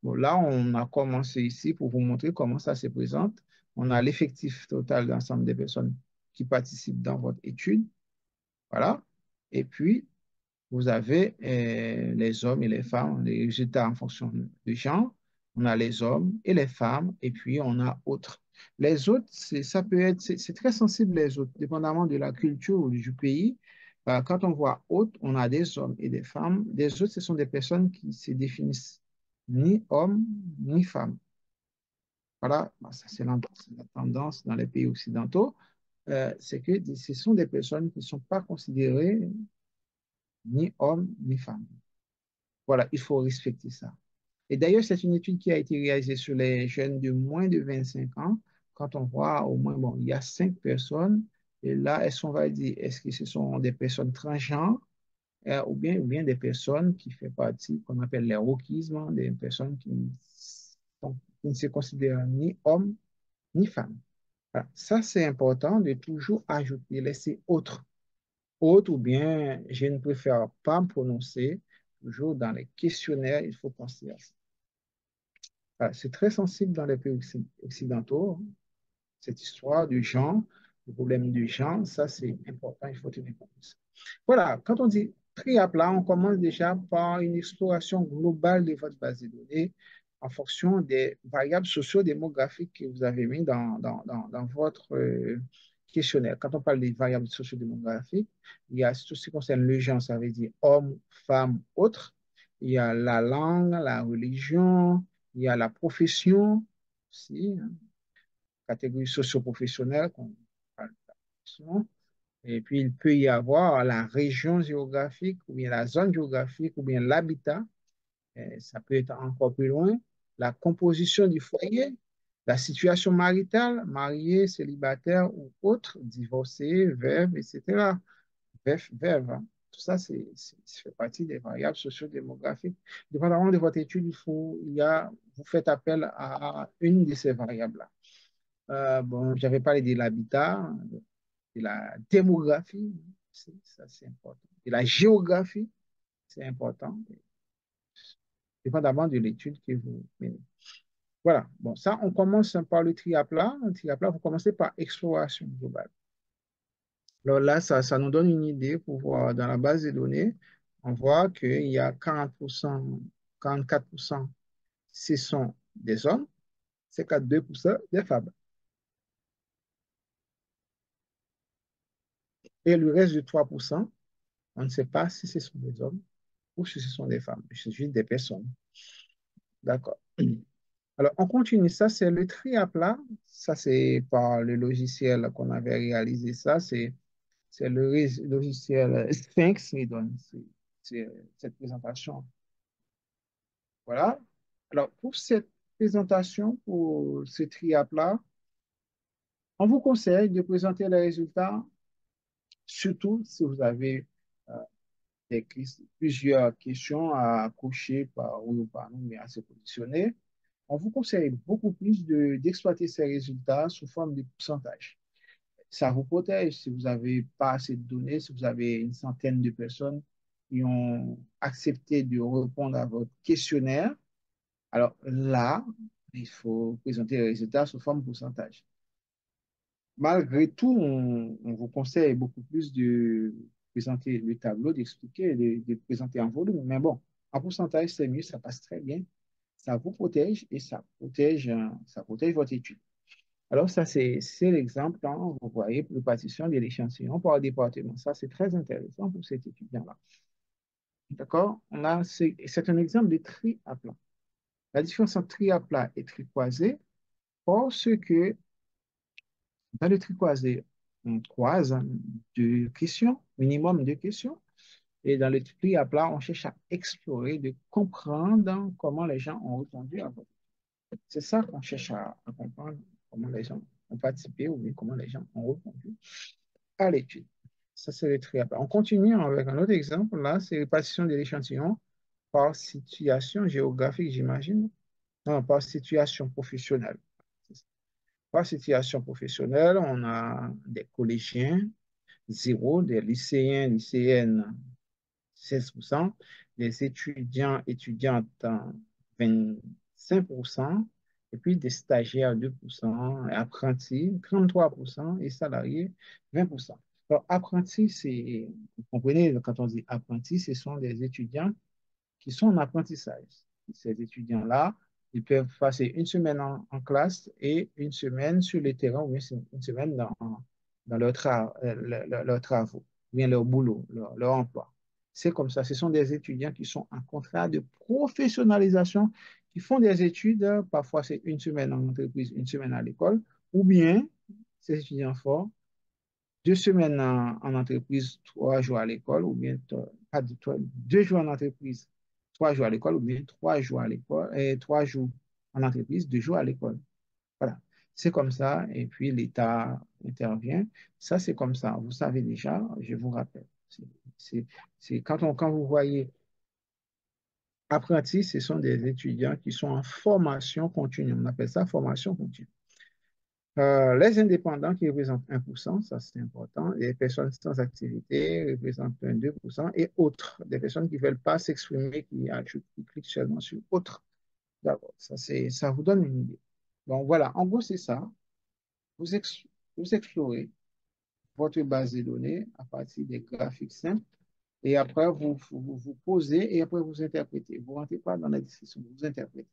Bon, là, on a commencé ici pour vous montrer comment ça se présente. On a l'effectif total d'ensemble des personnes qui participent dans votre étude. Voilà. Et puis, vous avez les hommes et les femmes, les résultats en fonction du genre. On a les hommes et les femmes, et puis on a autres. Les autres, ça peut être, c'est très sensible les autres, dépendamment de la culture ou du pays. Quand on voit autres, on a des hommes et des femmes. Les autres, ce sont des personnes qui se définissent ni hommes ni femmes. Voilà, ça c'est la tendance dans les pays occidentaux. C'est que ce sont des personnes qui ne sont pas considérées ni hommes ni femmes. Voilà, il faut respecter ça. Et d'ailleurs, c'est une étude qui a été réalisée sur les jeunes de moins de 25 ans. Quand on voit au moins, bon, il y a 5 personnes. Et là, on va dire, est-ce que ce sont des personnes transgenres ou bien des personnes qui font partie, qu'on appelle les wokismes, hein, des personnes qui ne se considèrent ni hommes ni femmes. Voilà. Ça, c'est important de toujours ajouter, laisser autre. Autre ou bien, je ne préfère pas me prononcer. Toujours dans les questionnaires, il faut penser à ça. C'est très sensible dans les pays occidentaux, hein, cette histoire du genre, le problème du genre, ça c'est important, il faut tenir compte de ça. Voilà, quand on dit tri à plat, on commence déjà par une exploration globale de votre base de données en fonction des variables sociodémographiques que vous avez mis dans votre questionnaire. Quand on parle des variables sociodémographiques, il y a tout ce qui concerne le genre, ça veut dire homme, femme, autre. Il y a la langue, la religion, il y a la profession aussi, hein, catégorie socio-professionnelle, qu'on parle de la profession. Et puis, il peut y avoir la région géographique, ou bien la zone géographique, ou bien l'habitat. Ça peut être encore plus loin. La composition du foyer, la situation maritale, marié, célibataire ou autre, divorcé, veuve, etc. Veuve, hein. Tout ça, ça fait partie des variables sociodémographiques. Dépendamment de votre étude, vous faites appel à une de ces variables-là. Bon, j'avais parlé de l'habitat, de la démographie, ça c'est important. et la géographie, c'est important, dépendamment de l'étude que vous menez. Voilà. Bon, ça, on commence par le tri à plat. Le tri à plat, vous commencez par exploration globale. Alors là, ça nous donne une idée pour voir dans la base de données, on voit qu'il y a 40%, 44%, ce sont des hommes, 52% des femmes. Et le reste de 3%, on ne sait pas si ce sont des hommes ou si ce sont des femmes. C'est juste des personnes. D'accord. Alors, on continue. Ça, c'est le tri à plat. Ça, c'est par le logiciel qu'on avait réalisé ça. C'est le logiciel Sphinx qui donne cette présentation. Voilà. Alors, pour cette présentation, pour ce tri à plat, on vous conseille de présenter les résultats, surtout si vous avez euh, plusieurs questions à cocher par oui ou par non, mais à se positionner. On vous conseille beaucoup plus d'exploiter ces résultats sous forme de pourcentage. Ça vous protège si vous n'avez pas assez de données, si vous avez une centaine de personnes qui ont accepté de répondre à votre questionnaire. Alors là, il faut présenter les résultats sous forme de pourcentage. Malgré tout, on vous conseille beaucoup plus de présenter le tableau, d'expliquer, de présenter en volume. Mais bon, en pourcentage, c'est mieux, ça passe très bien. Ça vous protège et ça protège votre étude. Alors, ça, c'est l'exemple, hein, vous voyez, pour répartition de l'échantillon par département. Ça, c'est très intéressant pour cet étudiant-là. D'accord? C'est un exemple de tri à plat. La différence entre tri à plat et tri croisé, parce que dans le tri croisé, on croise deux questions, minimum deux questions, et dans le tri à plat, on cherche à explorer, de comprendre comment les gens ont répondu à votre. C'est ça qu'on cherche à comprendre, comment les gens ont participé ou bien comment les gens ont répondu à l'étude. Ça, c'est le tri à plat. On continue avec un autre exemple. Là, c'est répartition de l'échantillon par situation géographique, j'imagine. Non, par situation professionnelle. Par situation professionnelle, on a des collégiens, zéro, des lycéens, lycéennes, 16%, des étudiants, étudiantes, 25%, et puis des stagiaires, 2%, apprentis, 33%, et salariés, 20%. Alors, apprentis, vous comprenez, quand on dit apprentis, ce sont des étudiants qui sont en apprentissage. Ces étudiants-là, ils peuvent passer une semaine en classe et une semaine sur le terrain ou une semaine dans leurs travaux, ou bien leur boulot, leur emploi. C'est comme ça. Ce sont des étudiants qui sont en contrat de professionnalisation, qui font des études. Parfois, c'est une semaine en entreprise, une semaine à l'école, ou bien ces étudiants forts 2 semaines en entreprise, 3 jours à l'école, ou bien pas 2 jours en entreprise, 3 jours à l'école, ou bien 3 jours à l'école, et 3 jours en entreprise, 2 jours à l'école. Voilà. C'est comme ça, et puis l'État intervient. Ça, c'est comme ça. Vous savez déjà, je vous rappelle. C'est, quand vous voyez apprentis, ce sont des étudiants qui sont en formation continue. On appelle ça formation continue. Les indépendants qui représentent 1%, ça c'est important, les personnes sans activité représentent 2%, et autres, des personnes qui ne veulent pas s'exprimer, qui cliquent seulement sur autres. D'accord, ça vous donne une idée. Donc voilà, en gros c'est ça. Vous, ex- vous explorez votre base de données à partir des graphiques simples, et après vous posez, et après vous interprétez. Vous ne rentrez pas dans la discussion, vous interprétez.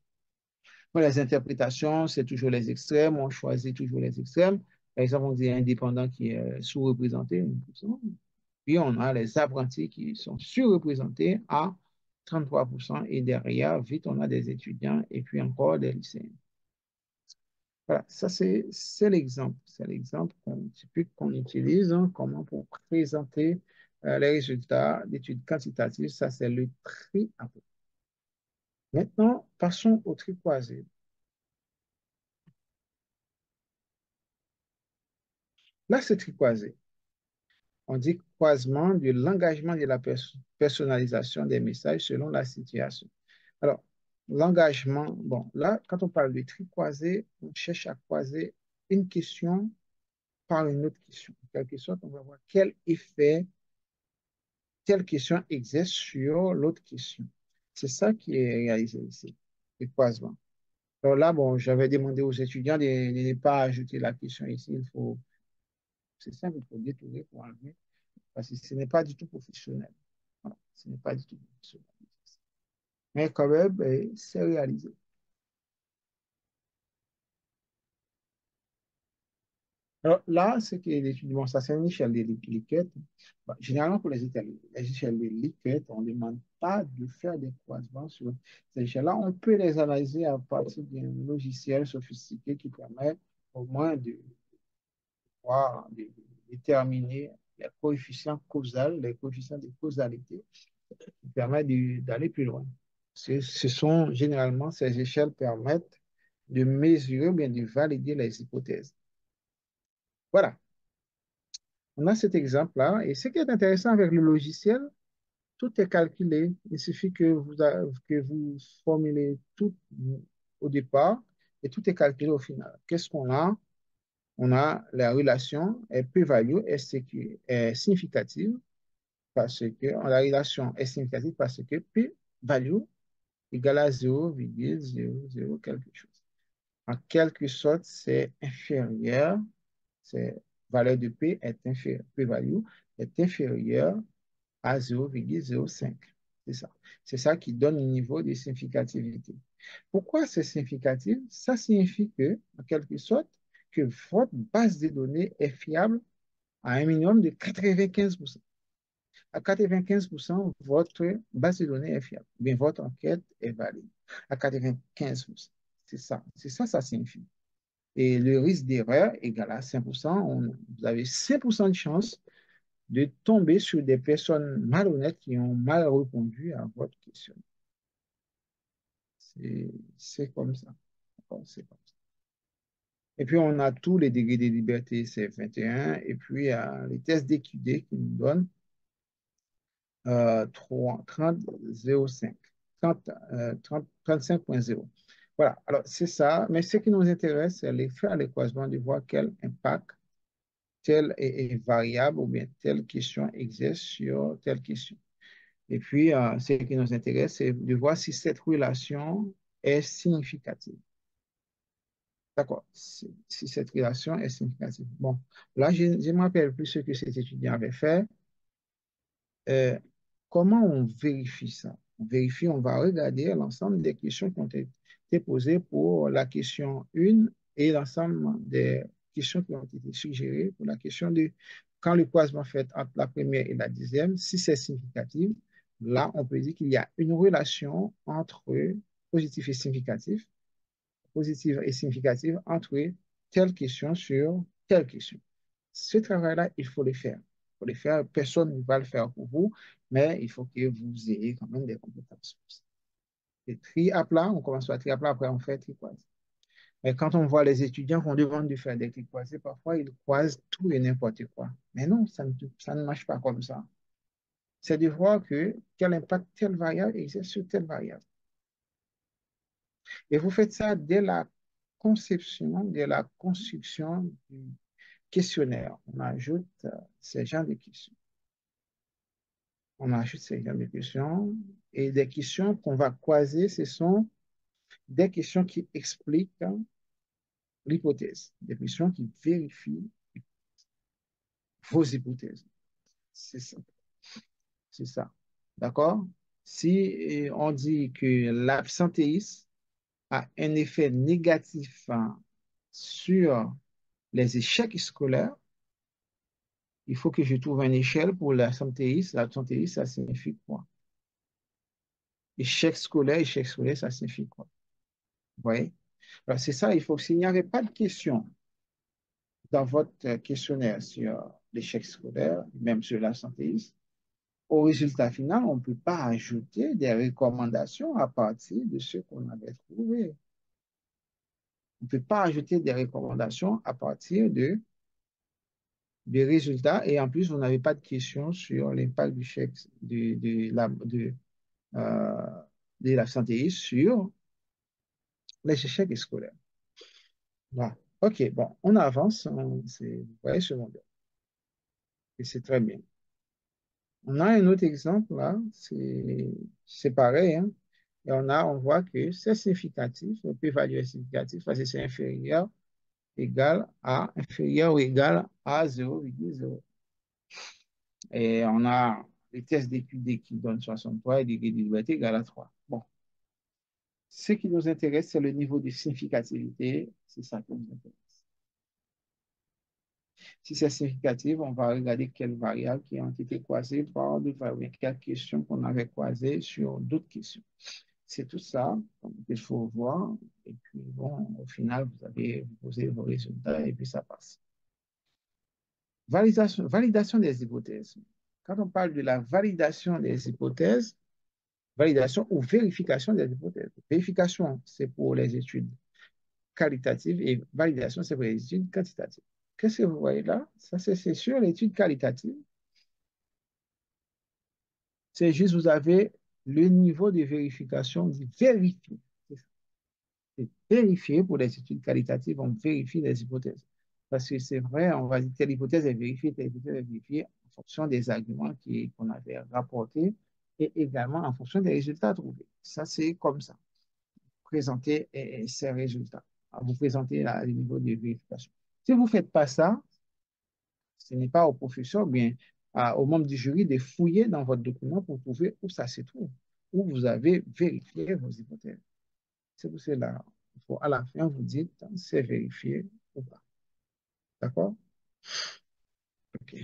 Pour les interprétations, c'est toujours les extrêmes. On choisit toujours les extrêmes. Par exemple, on dit indépendant qui est sous-représenté, 1%. Puis on a les apprentis qui sont surreprésentés à 33%. Et derrière, vite, on a des étudiants et puis encore des lycéens. Voilà, ça c'est l'exemple. C'est l'exemple typique qu'on utilise, hein, comment pour présenter les résultats d'études quantitatives. Ça, c'est le tri à peu. Maintenant, passons au tri croisé. Là, c'est tri croisé. On dit croisement de l'engagement de la personnalisation des messages selon la situation. Alors, l'engagement, bon, là, quand on parle de tri croisé, on cherche à croiser une question par une autre question. En quelque sorte, on va voir quel effet telle question existe sur l'autre question. C'est ça qui est réalisé ici, le croisement. Alors là, bon, j'avais demandé aux étudiants de ne pas ajouter la question ici. C'est simple, il faut détourner pour enlever, parce que ce n'est pas du tout professionnel. Voilà, ce n'est pas du tout professionnel. Mais quand même, c'est réalisé. Alors là, ce qui est l'étude, bon, ça c'est une échelle de Likert. Bon, généralement, pour les échelles de Likert, on ne demande pas de faire des croisements sur ces échelles-là. On peut les analyser à partir d'un logiciel sophistiqué qui permet au moins de voir, de déterminer les coefficients causaux, les coefficients de causalité qui permettent d'aller plus loin. Ce sont généralement, ces échelles permettent de mesurer ou bien de valider les hypothèses. Voilà. On a cet exemple-là. Et ce qui est intéressant avec le logiciel, tout est calculé. Il suffit que vous formulez tout au départ et tout est calculé au final. Qu'est-ce qu'on a? On a la relation P-value est significative parce que la relation est significative parce que P-value égale à 0,00 quelque chose. En quelque sorte, c'est inférieur, c'est valeur de P est inférieure, P-value est inférieure à 0,05. C'est ça. C'est ça qui donne le niveau de significativité. Pourquoi c'est significatif? Ça signifie que, en quelque sorte, que votre base de données est fiable à un minimum de 95%. À 95%, votre base de données est fiable. Bien, votre enquête est valide. À 95%. C'est ça. C'est ça, ça signifie. Et le risque d'erreur égal à 5%. Vous avez 5% de chance de tomber sur des personnes malhonnêtes qui ont mal répondu à votre question. C'est comme ça. C'est comme ça. Et puis, on a tous les degrés de liberté, c'est 21. Et puis, les tests d'équité qui nous donnent 30,05. 35,0. Voilà, alors c'est ça. Mais ce qui nous intéresse, c'est de faire les croisements, de voir quel impact telle variable ou bien telle question exerce sur telle question. Et puis, ce qui nous intéresse, c'est de voir si cette relation est significative. D'accord, si cette relation est significative. Bon, là, je ne me rappelle plus ce que cet étudiant avait fait. Euh, Comment on vérifie ça? On vérifie, on va regarder l'ensemble des questions qui ont été posées pour la question 1 et l'ensemble des questions qui ont été suggérées pour la question de quand le croisement fait entre la première et la deuxième, si c'est significatif, là, on peut dire qu'il y a une relation entre positif et significatif, positive et significative entre telle question sur telle question. Ce travail-là, il faut le faire. Il faut le faire. Personne ne va le faire pour vous, mais il faut que vous ayez quand même des compétences. Et tri à plat, on commence par tri à plat, après on fait tri croisé. Mais quand on voit les étudiants qu'on demande de faire des tri croisés, parfois ils croisent tout et n'importe quoi. Mais non, ça ne marche pas comme ça. C'est de voir que quel impact telle variable exerce sur telle variable. Et vous faites ça dès la conception, dès la construction du questionnaire. On ajoute ces genres de questions. On ajoute ces genres de questions. Et des questions qu'on va croiser, ce sont des questions qui expliquent l'hypothèse, des questions qui vérifient vos hypothèses. C'est ça. C'est ça. D'accord? Si on dit que l'absentéisme a un effet négatif sur les échecs scolaires, il faut que je trouve une échelle pour l'absentéisme. L'absentéisme, ça signifie quoi? Échec scolaire, ça signifie quoi? Vous voyez? Alors, c'est ça, il faut, s'il n'y avait pas de question dans votre questionnaire sur l'échec scolaire, même sur l'absentéisme, au résultat final, on ne peut pas ajouter des recommandations à partir de ce qu'on avait trouvé. On ne peut pas ajouter des recommandations à partir des résultats et en plus, vous n'avez pas de questions sur l'impact du chèque euh, de l'absentéisme sur les échecs scolaires. Voilà. OK, bon, on avance. Vous voyez ce modèle. Et c'est très bien. On a un autre exemple là, c'est pareil, hein. Et on voit que c'est significatif, on peut évaluer significatif parce que c'est inférieur ou égal à 0,0. Et on a les tests d'équité qui donnent 63 et degré de liberté égal à 3. Bon, ce qui nous intéresse, c'est le niveau de significativité. C'est ça qui nous intéresse. Si c'est significatif, on va regarder quelles variables qui ont été croisées par d'autres variables, quelles questions qu'on avait croisées sur d'autres questions. C'est tout ça qu'il faut voir. Et puis, bon, au final, vous avez vous posé vos résultats et puis ça passe. Validation des hypothèses. Quand on parle de la validation des hypothèses, validation ou vérification des hypothèses. Vérification, c'est pour les études qualitatives et validation, c'est pour les études quantitatives. Qu'est-ce que vous voyez là? Ça, c'est sur l'étude qualitative. C'est juste, vous avez le niveau de vérification dit vérifier. C'est vérifier pour les études qualitatives, on vérifie les hypothèses. Parce que c'est vrai, on va dire telle hypothèse est vérifiée, telle hypothèse est vérifiée en fonction des arguments qu'on avait rapportés et également en fonction des résultats trouvés. Ça, c'est comme ça. Présenter ces résultats. Vous présentez le niveau de vérification. Si vous ne faites pas ça, ce n'est pas au professeur, bien aux membres du jury de fouiller dans votre document pour trouver où ça se trouve, où vous avez vérifié vos hypothèses. C'est pour cela, il faut à la fin vous dites c'est vérifié ou pas. D'accord? OK.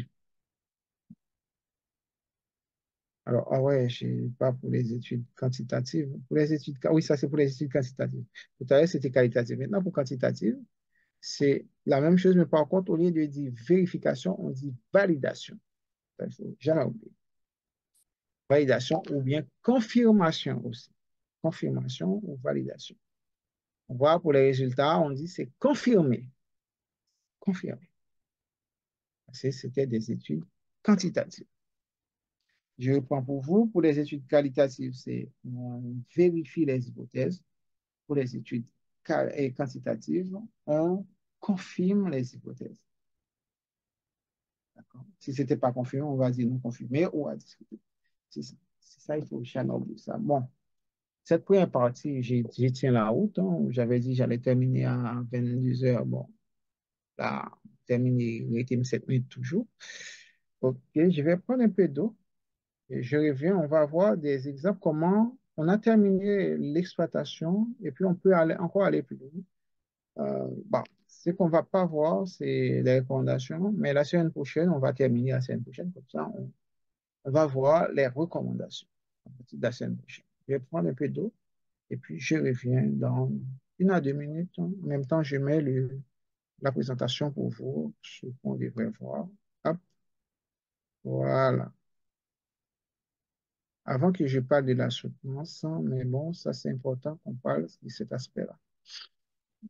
Alors, ah ouais, je sais pas pour les études quantitatives. Pour les études, oui, ça c'est pour les études quantitatives. Tout à l'heure, c'était qualitatif. Maintenant, pour quantitative, c'est la même chose, mais par contre, au lieu de dire vérification, on dit validation. Ça, il faut jamais oublier. Validation ou bien confirmation aussi. Confirmation ou validation. On voit pour les résultats, on dit c'est confirmé. Confirmé. Parce que c'était des études quantitatives. Je reprends pour vous. Pour les études qualitatives, c'est on vérifie les hypothèses. Pour les études quantitatives, on confirme les hypothèses. D'accord? Si ce n'était pas confirmé, on va dire non confirmé ou à discuter. C'est ça. C'est ça, il faut jamais oublier ça. Bon, cette première partie, j'y tiens la route, hein. J'avais dit que j'allais terminer à 22 heures. Bon, là, terminer, il était 7 minutes toujours. OK, je vais prendre un peu d'eau. Et je reviens, on va voir des exemples comment on a terminé l'exploitation et puis on peut encore aller plus loin. Bon, ce qu'on va pas voir, c'est les recommandations, mais la semaine prochaine, on va terminer la semaine prochaine, comme ça, on va voir les recommandations à partir de la semaine prochaine. Je vais prendre un peu d'eau et puis je reviens dans 1 à 2 minutes. En même temps, je mets la présentation pour vous, ce qu'on devrait voir. Hop, voilà. Avant que je parle de la soutenance, mais bon, ça c'est important qu'on parle de cet aspect-là.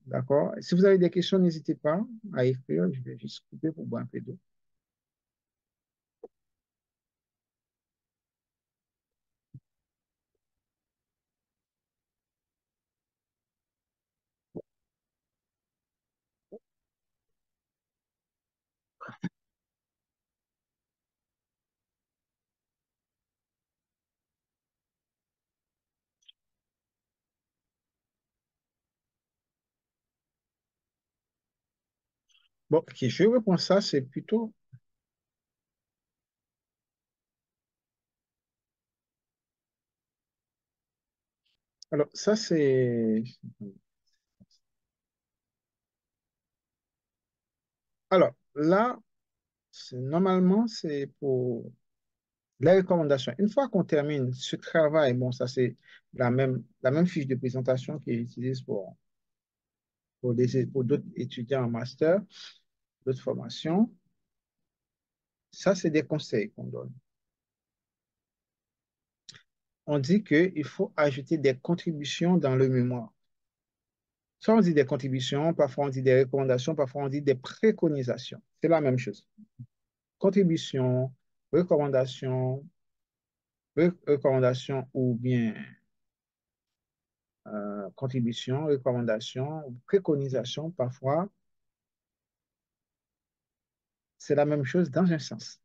D'accord? Si vous avez des questions, n'hésitez pas à écrire. Je vais juste couper pour boire un peu d'eau. Bon, ok, je reprends ça, c'est plutôt. Alors, ça, c'est. Alors, là, normalement, c'est pour les recommandations. Une fois qu'on termine ce travail, bon, ça, c'est la même fiche de présentation que j'utilise pour d'autres étudiants en master, d'autres formations. Ça, c'est des conseils qu'on donne. On dit qu'il faut ajouter des contributions dans le mémoire. Soit on dit des contributions, parfois on dit des recommandations, parfois on dit des préconisations. C'est la même chose. Contribution, recommandation, recommandation ou bien contribution, recommandation, ou préconisation, parfois, c'est la même chose dans un sens.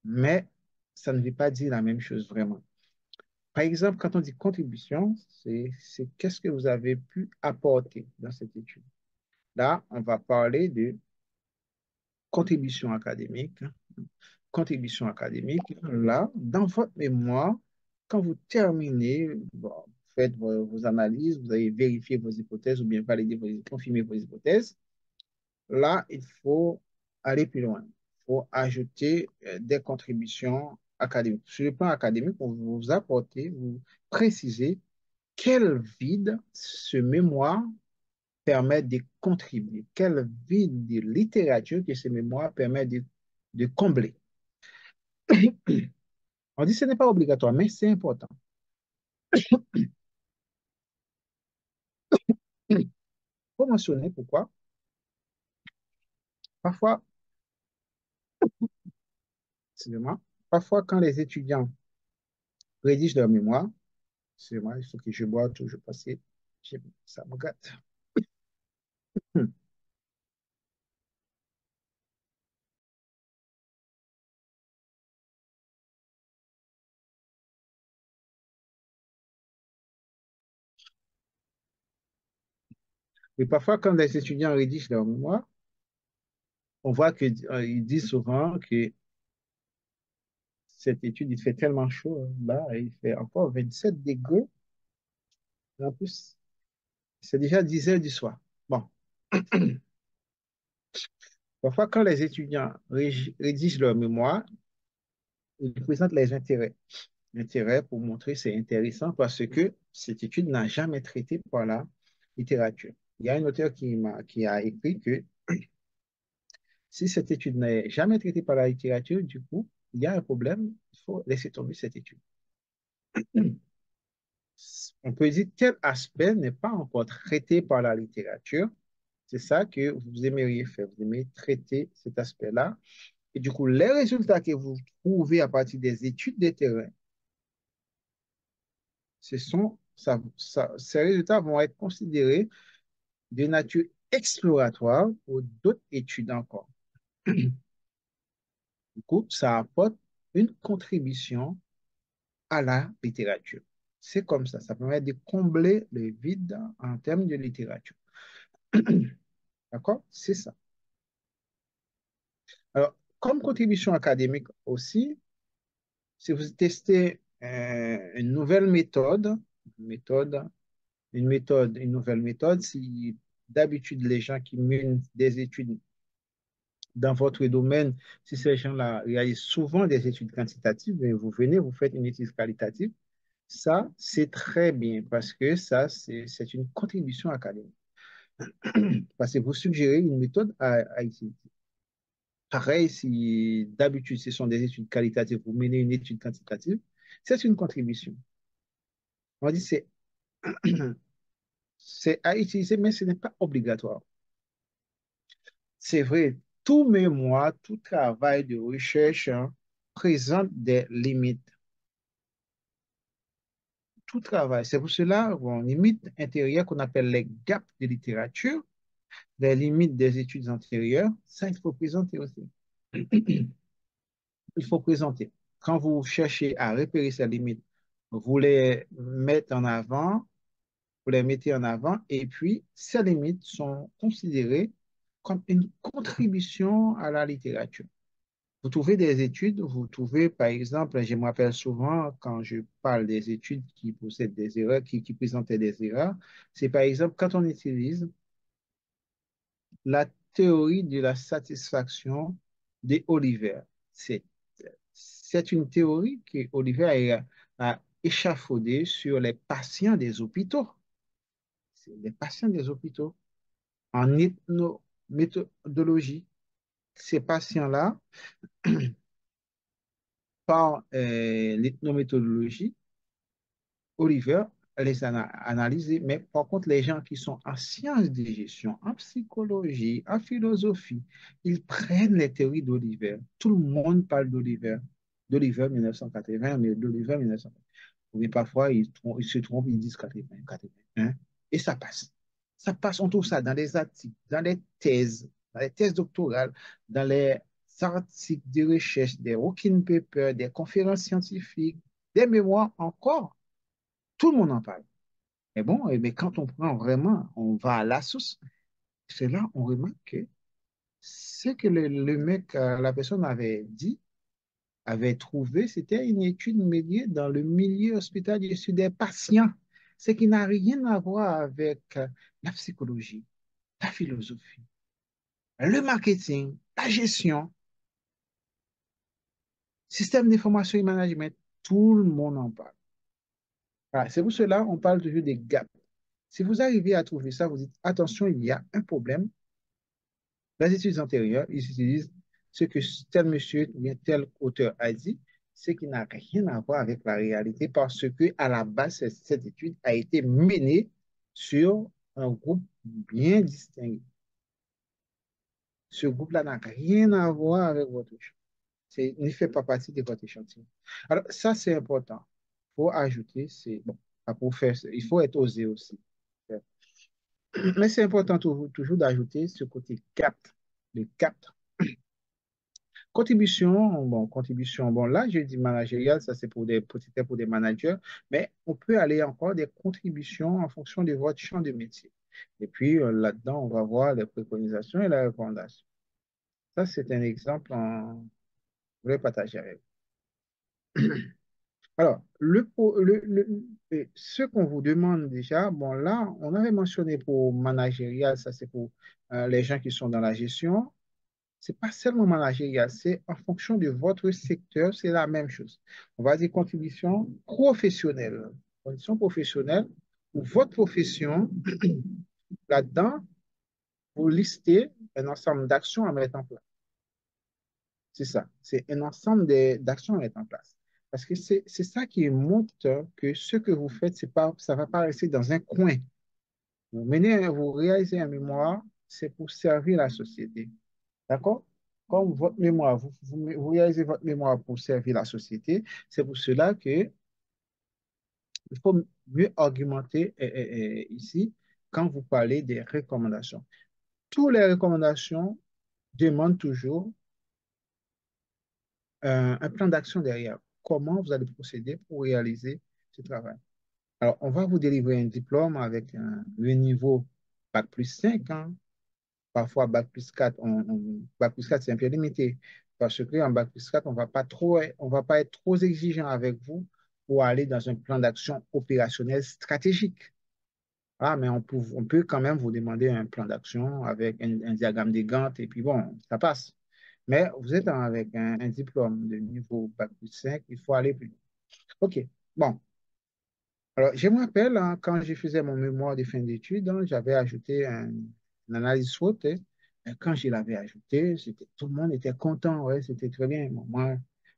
Mais ça ne veut pas dire la même chose vraiment. Par exemple, quand on dit contribution, c'est qu'est-ce que vous avez pu apporter dans cette étude. Là, on va parler de contribution académique. Contribution académique, là, dans votre mémoire, quand vous terminez, bon, vous faites vos analyses, vous allez vérifier vos hypothèses ou bien valider confirmer vos hypothèses. Là, il faut aller plus loin. Il faut ajouter des contributions académiques. Sur le plan académique, on vous apporter, vous préciser quel vide ce mémoire permet de contribuer, quel vide de littérature que ce mémoire permet de combler. On dit que ce n'est pas obligatoire, mais c'est important. Il faut mentionner pourquoi. Parfois, excusez-moi, parfois quand les étudiants rédigent leur mémoire, excusez-moi, il faut que je boive toujours parce que ça me gâte. Mais parfois, quand les étudiants rédigent leur mémoire, on voit qu'ils disent souvent que cette étude, il fait tellement chaud, hein, là, il fait encore 27 degrés. Et en plus, c'est déjà 10 heures du soir. Bon, parfois, quand les étudiants rédigent leur mémoire, ils présentent les intérêts. L'intérêt pour montrer c'est intéressant parce que cette étude n'a jamais traité par la littérature. Il y a un auteur qui a écrit que si cette étude n'est jamais traitée par la littérature, du coup, il y a un problème, il faut laisser tomber cette étude. On peut dire quel aspect n'est pas encore traité par la littérature. C'est ça que vous aimeriez faire. Vous aimeriez traiter cet aspect-là. Et du coup, les résultats que vous trouvez à partir des études de terrain, ces résultats vont être considérés de nature exploratoire pour d'autres études encore. Du coup, ça apporte une contribution à la littérature. C'est comme ça permet de combler le vide en termes de littérature. D'accord? C'est ça. Alors, comme contribution académique aussi, si vous testez une nouvelle méthode, une nouvelle méthode, si d'habitude les gens qui mènent des études dans votre domaine, si ces gens-là réalisent souvent des études quantitatives, et vous venez, vous faites une étude qualitative, ça, c'est très bien parce que ça, c'est une contribution académique. Parce que vous suggérez une méthode à utiliser. Pareil, si d'habitude ce sont des études qualitatives, vous menez une étude quantitative, c'est une contribution. On dit c'est à utiliser, mais ce n'est pas obligatoire. C'est vrai, tout mémoire, tout travail de recherche hein, présente des limites. Tout travail. C'est pour cela qu'on limite intérieures qu'on appelle les gaps de littérature, les limites des études antérieures. Ça, il faut présenter aussi. Il faut présenter. Quand vous cherchez à repérer ces limites, vous les mettez en avant, vous les mettez en avant, et puis ces limites sont considérées comme une contribution à la littérature. Vous trouvez des études, vous trouvez, par exemple, je me rappelle souvent quand je parle des études qui possèdent des erreurs, qui présentaient des erreurs, c'est par exemple quand on utilise la théorie de la satisfaction d'Oliver. C'est une théorie que Oliver a échafaudée sur les patients des hôpitaux. C'est les patients des hôpitaux en ethnométhodologie. Ces patients-là, par l'ethnométhodologie, Oliver les a analysés, mais par contre, les gens qui sont en sciences de gestion, en psychologie, en philosophie, ils prennent les théories d'Oliver. Tout le monde parle d'Oliver 1980, mais d'Oliver 1980. Mais parfois, ils se trompent, ils disent 80, 81, et ça passe. Ça passe, on trouve ça dans les articles, dans les thèses doctorales, dans les articles de recherche, des working papers, des conférences scientifiques, des mémoires encore. Tout le monde en parle. Mais bon, mais quand on prend vraiment, on va à la source, c'est là on remarque que ce que le mec, la personne avait dit, avait trouvé, c'était une étude menée dans le milieu hospitalier sur des patients, ce qui n'a rien à voir avec la psychologie, la philosophie, le marketing, la gestion, système d'information et management. Tout le monde en parle. Voilà, c'est pour cela qu'on parle toujours des gaps. Si vous arrivez à trouver ça, vous dites, attention, il y a un problème. Les études antérieures, ils utilisent ce que tel monsieur ou bien tel auteur a dit, ce qui n'a rien à voir avec la réalité parce que à la base, cette étude a été menée sur un groupe bien distingué. Ce groupe-là n'a rien à voir avec votre échantillon. Ne fait pas partie de votre échantillon. Alors, ça, c'est important. Pour ajouter, c'est bon, pour faire, il faut être osé aussi. Mais c'est important toujours d'ajouter ce côté 4, le 4. Contribution, bon, là, je dis managérial, ça c'est c'était pour des managers, mais on peut aller encore des contributions en fonction de votre champ de métier. Et puis, là-dedans, on va voir les préconisations et les recommandations. Ça, c'est un exemple je vais partager avec vous. Alors, ce qu'on vous demande déjà, bon, là, on avait mentionné pour managérial, ça c'est pour les gens qui sont dans la gestion. C'est pas seulement managérial, c'est en fonction de votre secteur, c'est la même chose. On va dire contribution professionnelle. Condition professionnelle, pour votre profession, là-dedans, vous listez un ensemble d'actions à mettre en place. C'est ça. C'est un ensemble d'actions à mettre en place. Parce que c'est ça qui montre que ce que vous faites, c'est pas, ça ne va pas rester dans un coin. Vous réalisez un mémoire, c'est pour servir la société. D'accord? Comme votre mémoire, vous réalisez votre mémoire pour servir la société, c'est pour cela que il faut mieux argumenter ici quand vous parlez des recommandations. Toutes les recommandations demandent toujours un plan d'action derrière. Comment vous allez procéder pour réaliser ce travail? Alors, on va vous délivrer un diplôme avec le niveau Bac plus 5, hein. Parfois, Bac plus 4, Bac plus 4, c'est un peu limité. Parce qu'en Bac plus 4, on va pas être trop exigeant avec vous pour aller dans un plan d'action opérationnel stratégique. Ah, mais on peut quand même vous demander un plan d'action avec un diagramme des Gantt et puis bon, ça passe. Mais vous êtes avec un diplôme de niveau Bac plus 5, il faut aller plus loin. OK. Bon. Alors, je me rappelle, hein, quand je faisais mon mémoire de fin d'études, hein, j'avais ajouté une analyse SWOT. Hein. Et quand je l'avais ajouté, tout le monde était content. Ouais, c'était très bien. Bon,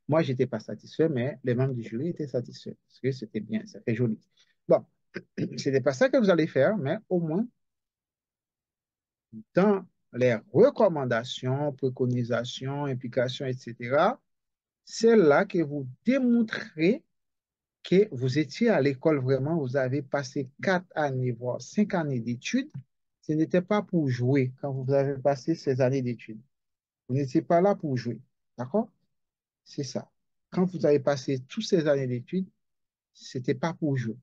moi je n'étais pas satisfait, mais les membres du jury étaient satisfaits parce que c'était bien, c'était joli. Bon, ce n'était pas ça que vous allez faire, mais au moins, dans les recommandations, préconisations, implications, etc., c'est là que vous démontrez que vous étiez à l'école vraiment, vous avez passé 4 années, voire 5 années d'études. Ce n'était pas pour jouer quand vous avez passé ces années d'études. Vous n'étiez pas là pour jouer. D'accord? C'est ça. Quand vous avez passé toutes ces années d'études, ce n'était pas pour jouer.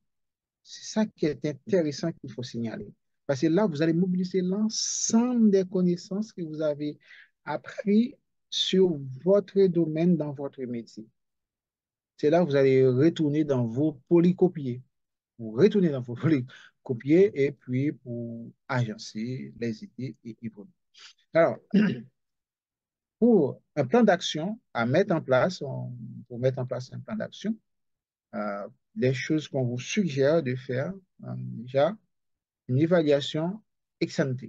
C'est ça qui est intéressant qu'il faut signaler. Parce que là, vous allez mobiliser l'ensemble des connaissances que vous avez appris sur votre domaine dans votre métier. C'est là que vous allez retourner dans vos polycopiés. Vous retournez dans vos polycopiés et puis pour agencer les idées et évoluer. Alors, pour un plan d'action à mettre en place, pour mettre en place un plan d'action, les choses qu'on vous suggère de faire, déjà, une évaluation ex ante,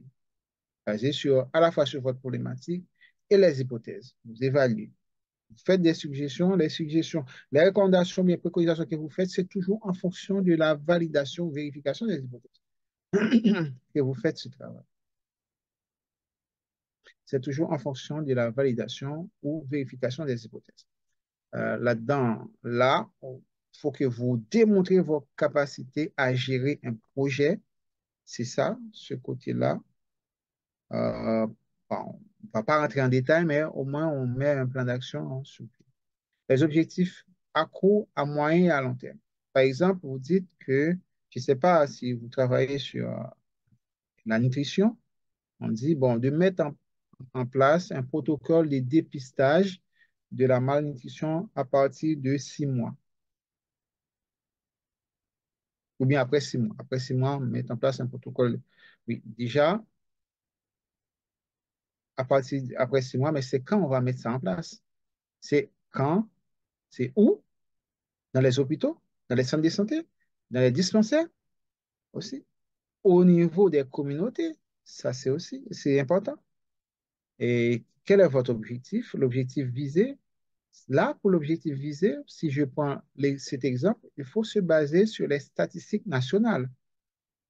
basée à la fois sur votre problématique et les hypothèses. Vous évaluez. Vous faites des suggestions, les recommandations, les préconisations que vous faites, c'est toujours en fonction de la validation, vérification des hypothèses que vous faites ce travail. C'est toujours en fonction de la validation ou vérification des hypothèses. Là-dedans, il faut que vous démontrez vos capacités à gérer un projet. C'est ça, ce côté-là. Euh, bon, ne va pas rentrer en détail, mais au moins on met un plan d'action sur pied. Les objectifs à court, à moyen et à long terme. Par exemple, vous dites que, je ne sais pas si vous travaillez sur la nutrition, on dit, bon, de mettre en place un protocole de dépistage de la malnutrition à partir de 6 mois, ou bien après 6 mois. Après 6 mois, mettre en place un protocole. Oui, déjà, après 6 mois, mais c'est quand on va mettre ça en place? C'est quand, c'est où? Dans les hôpitaux, dans les centres de santé, dans les dispensaires aussi, au niveau des communautés. Ça, c'est aussi, c'est important. Et quel est votre objectif? L'objectif visé, là, pour l'objectif visé, si je prends cet exemple, il faut se baser sur les statistiques nationales.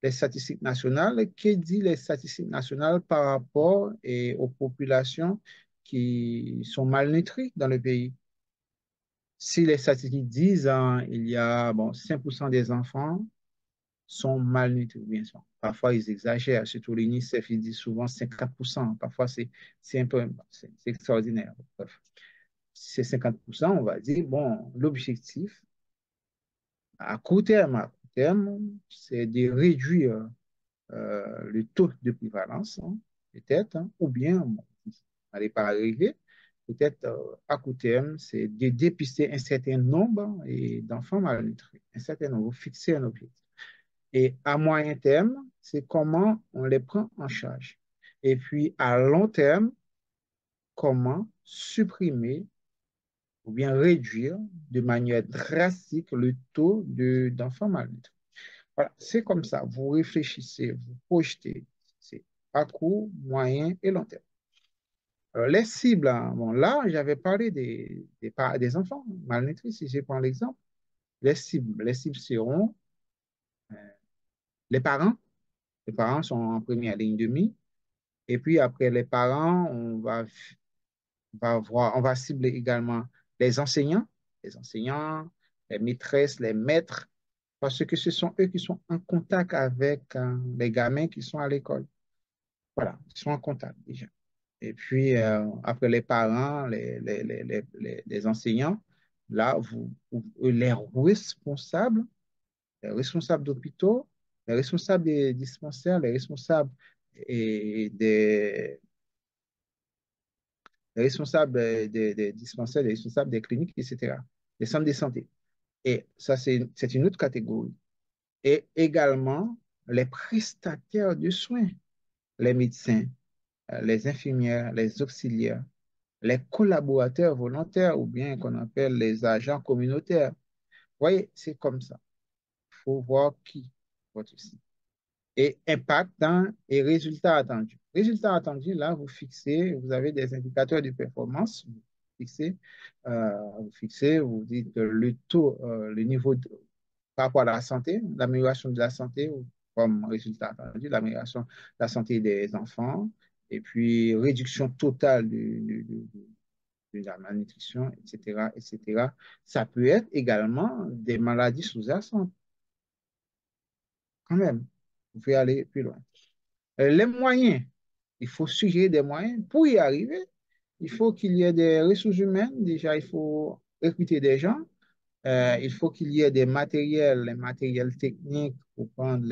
Les statistiques nationales, que dit les statistiques nationales par rapport aux populations qui sont malnutries dans le pays? Si les statistiques disent il y a bon, 5% des enfants sont malnutris, bien sûr. Parfois, ils exagèrent, surtout l'UNICEF, ils disent souvent 50%. Parfois, c'est un peu, c'est extraordinaire. Bref, si c'est 50%, on va dire, bon, l'objectif à court terme, c'est de réduire le taux de prévalence, hein, peut-être, hein, ou bien, bon, ça n'est pas arrivé, peut-être à court terme, c'est de dépister un certain nombre d'enfants malnutris, un certain nombre, fixer un objectif. Et à moyen terme, c'est comment on les prend en charge. Et puis à long terme, comment supprimer ou bien réduire de manière drastique le taux d'enfants malnutris. Voilà, c'est comme ça. Vous réfléchissez, vous projetez. C'est à court, moyen et long terme. Alors, les cibles, hein, bon, là, j'avais parlé des enfants malnutris, si je prends l'exemple. Les cibles seront euh, les parents. Les parents sont en première ligne de mire. Et puis après les parents, on va cibler également les enseignants, les enseignants, les maîtresses, les maîtres, parce que ce sont eux qui sont en contact avec les gamins qui sont à l'école. Voilà, ils sont en contact déjà. Et puis après les parents, les enseignants, là, les responsables d'hôpitaux, les responsables des dispensaires, les responsables et les responsables des dispensaires, les responsables des cliniques, etc., des centres de santé. Et ça, c'est une autre catégorie. Et également, les prestataires de soins, les médecins, les infirmières, les auxiliaires, les collaborateurs volontaires ou bien qu'on appelle les agents communautaires. Vous voyez, c'est comme ça. Il faut voir qui votre site. Et impact et résultats attendus. Résultats attendus, là, vous avez des indicateurs de performance, fixez, vous dites le taux, le niveau par rapport à la santé, l'amélioration de la santé, comme résultat attendu, l'amélioration de la santé des enfants, et puis réduction totale de la malnutrition, etc., etc. Ça peut être également des maladies sous-jacentes, quand même. Vous pouvez aller plus loin. Les moyens, il faut suggérer des moyens pour y arriver. Il faut qu'il y ait des ressources humaines. Déjà, il faut recruter des gens. Il faut qu'il y ait les matériels techniques pour prendre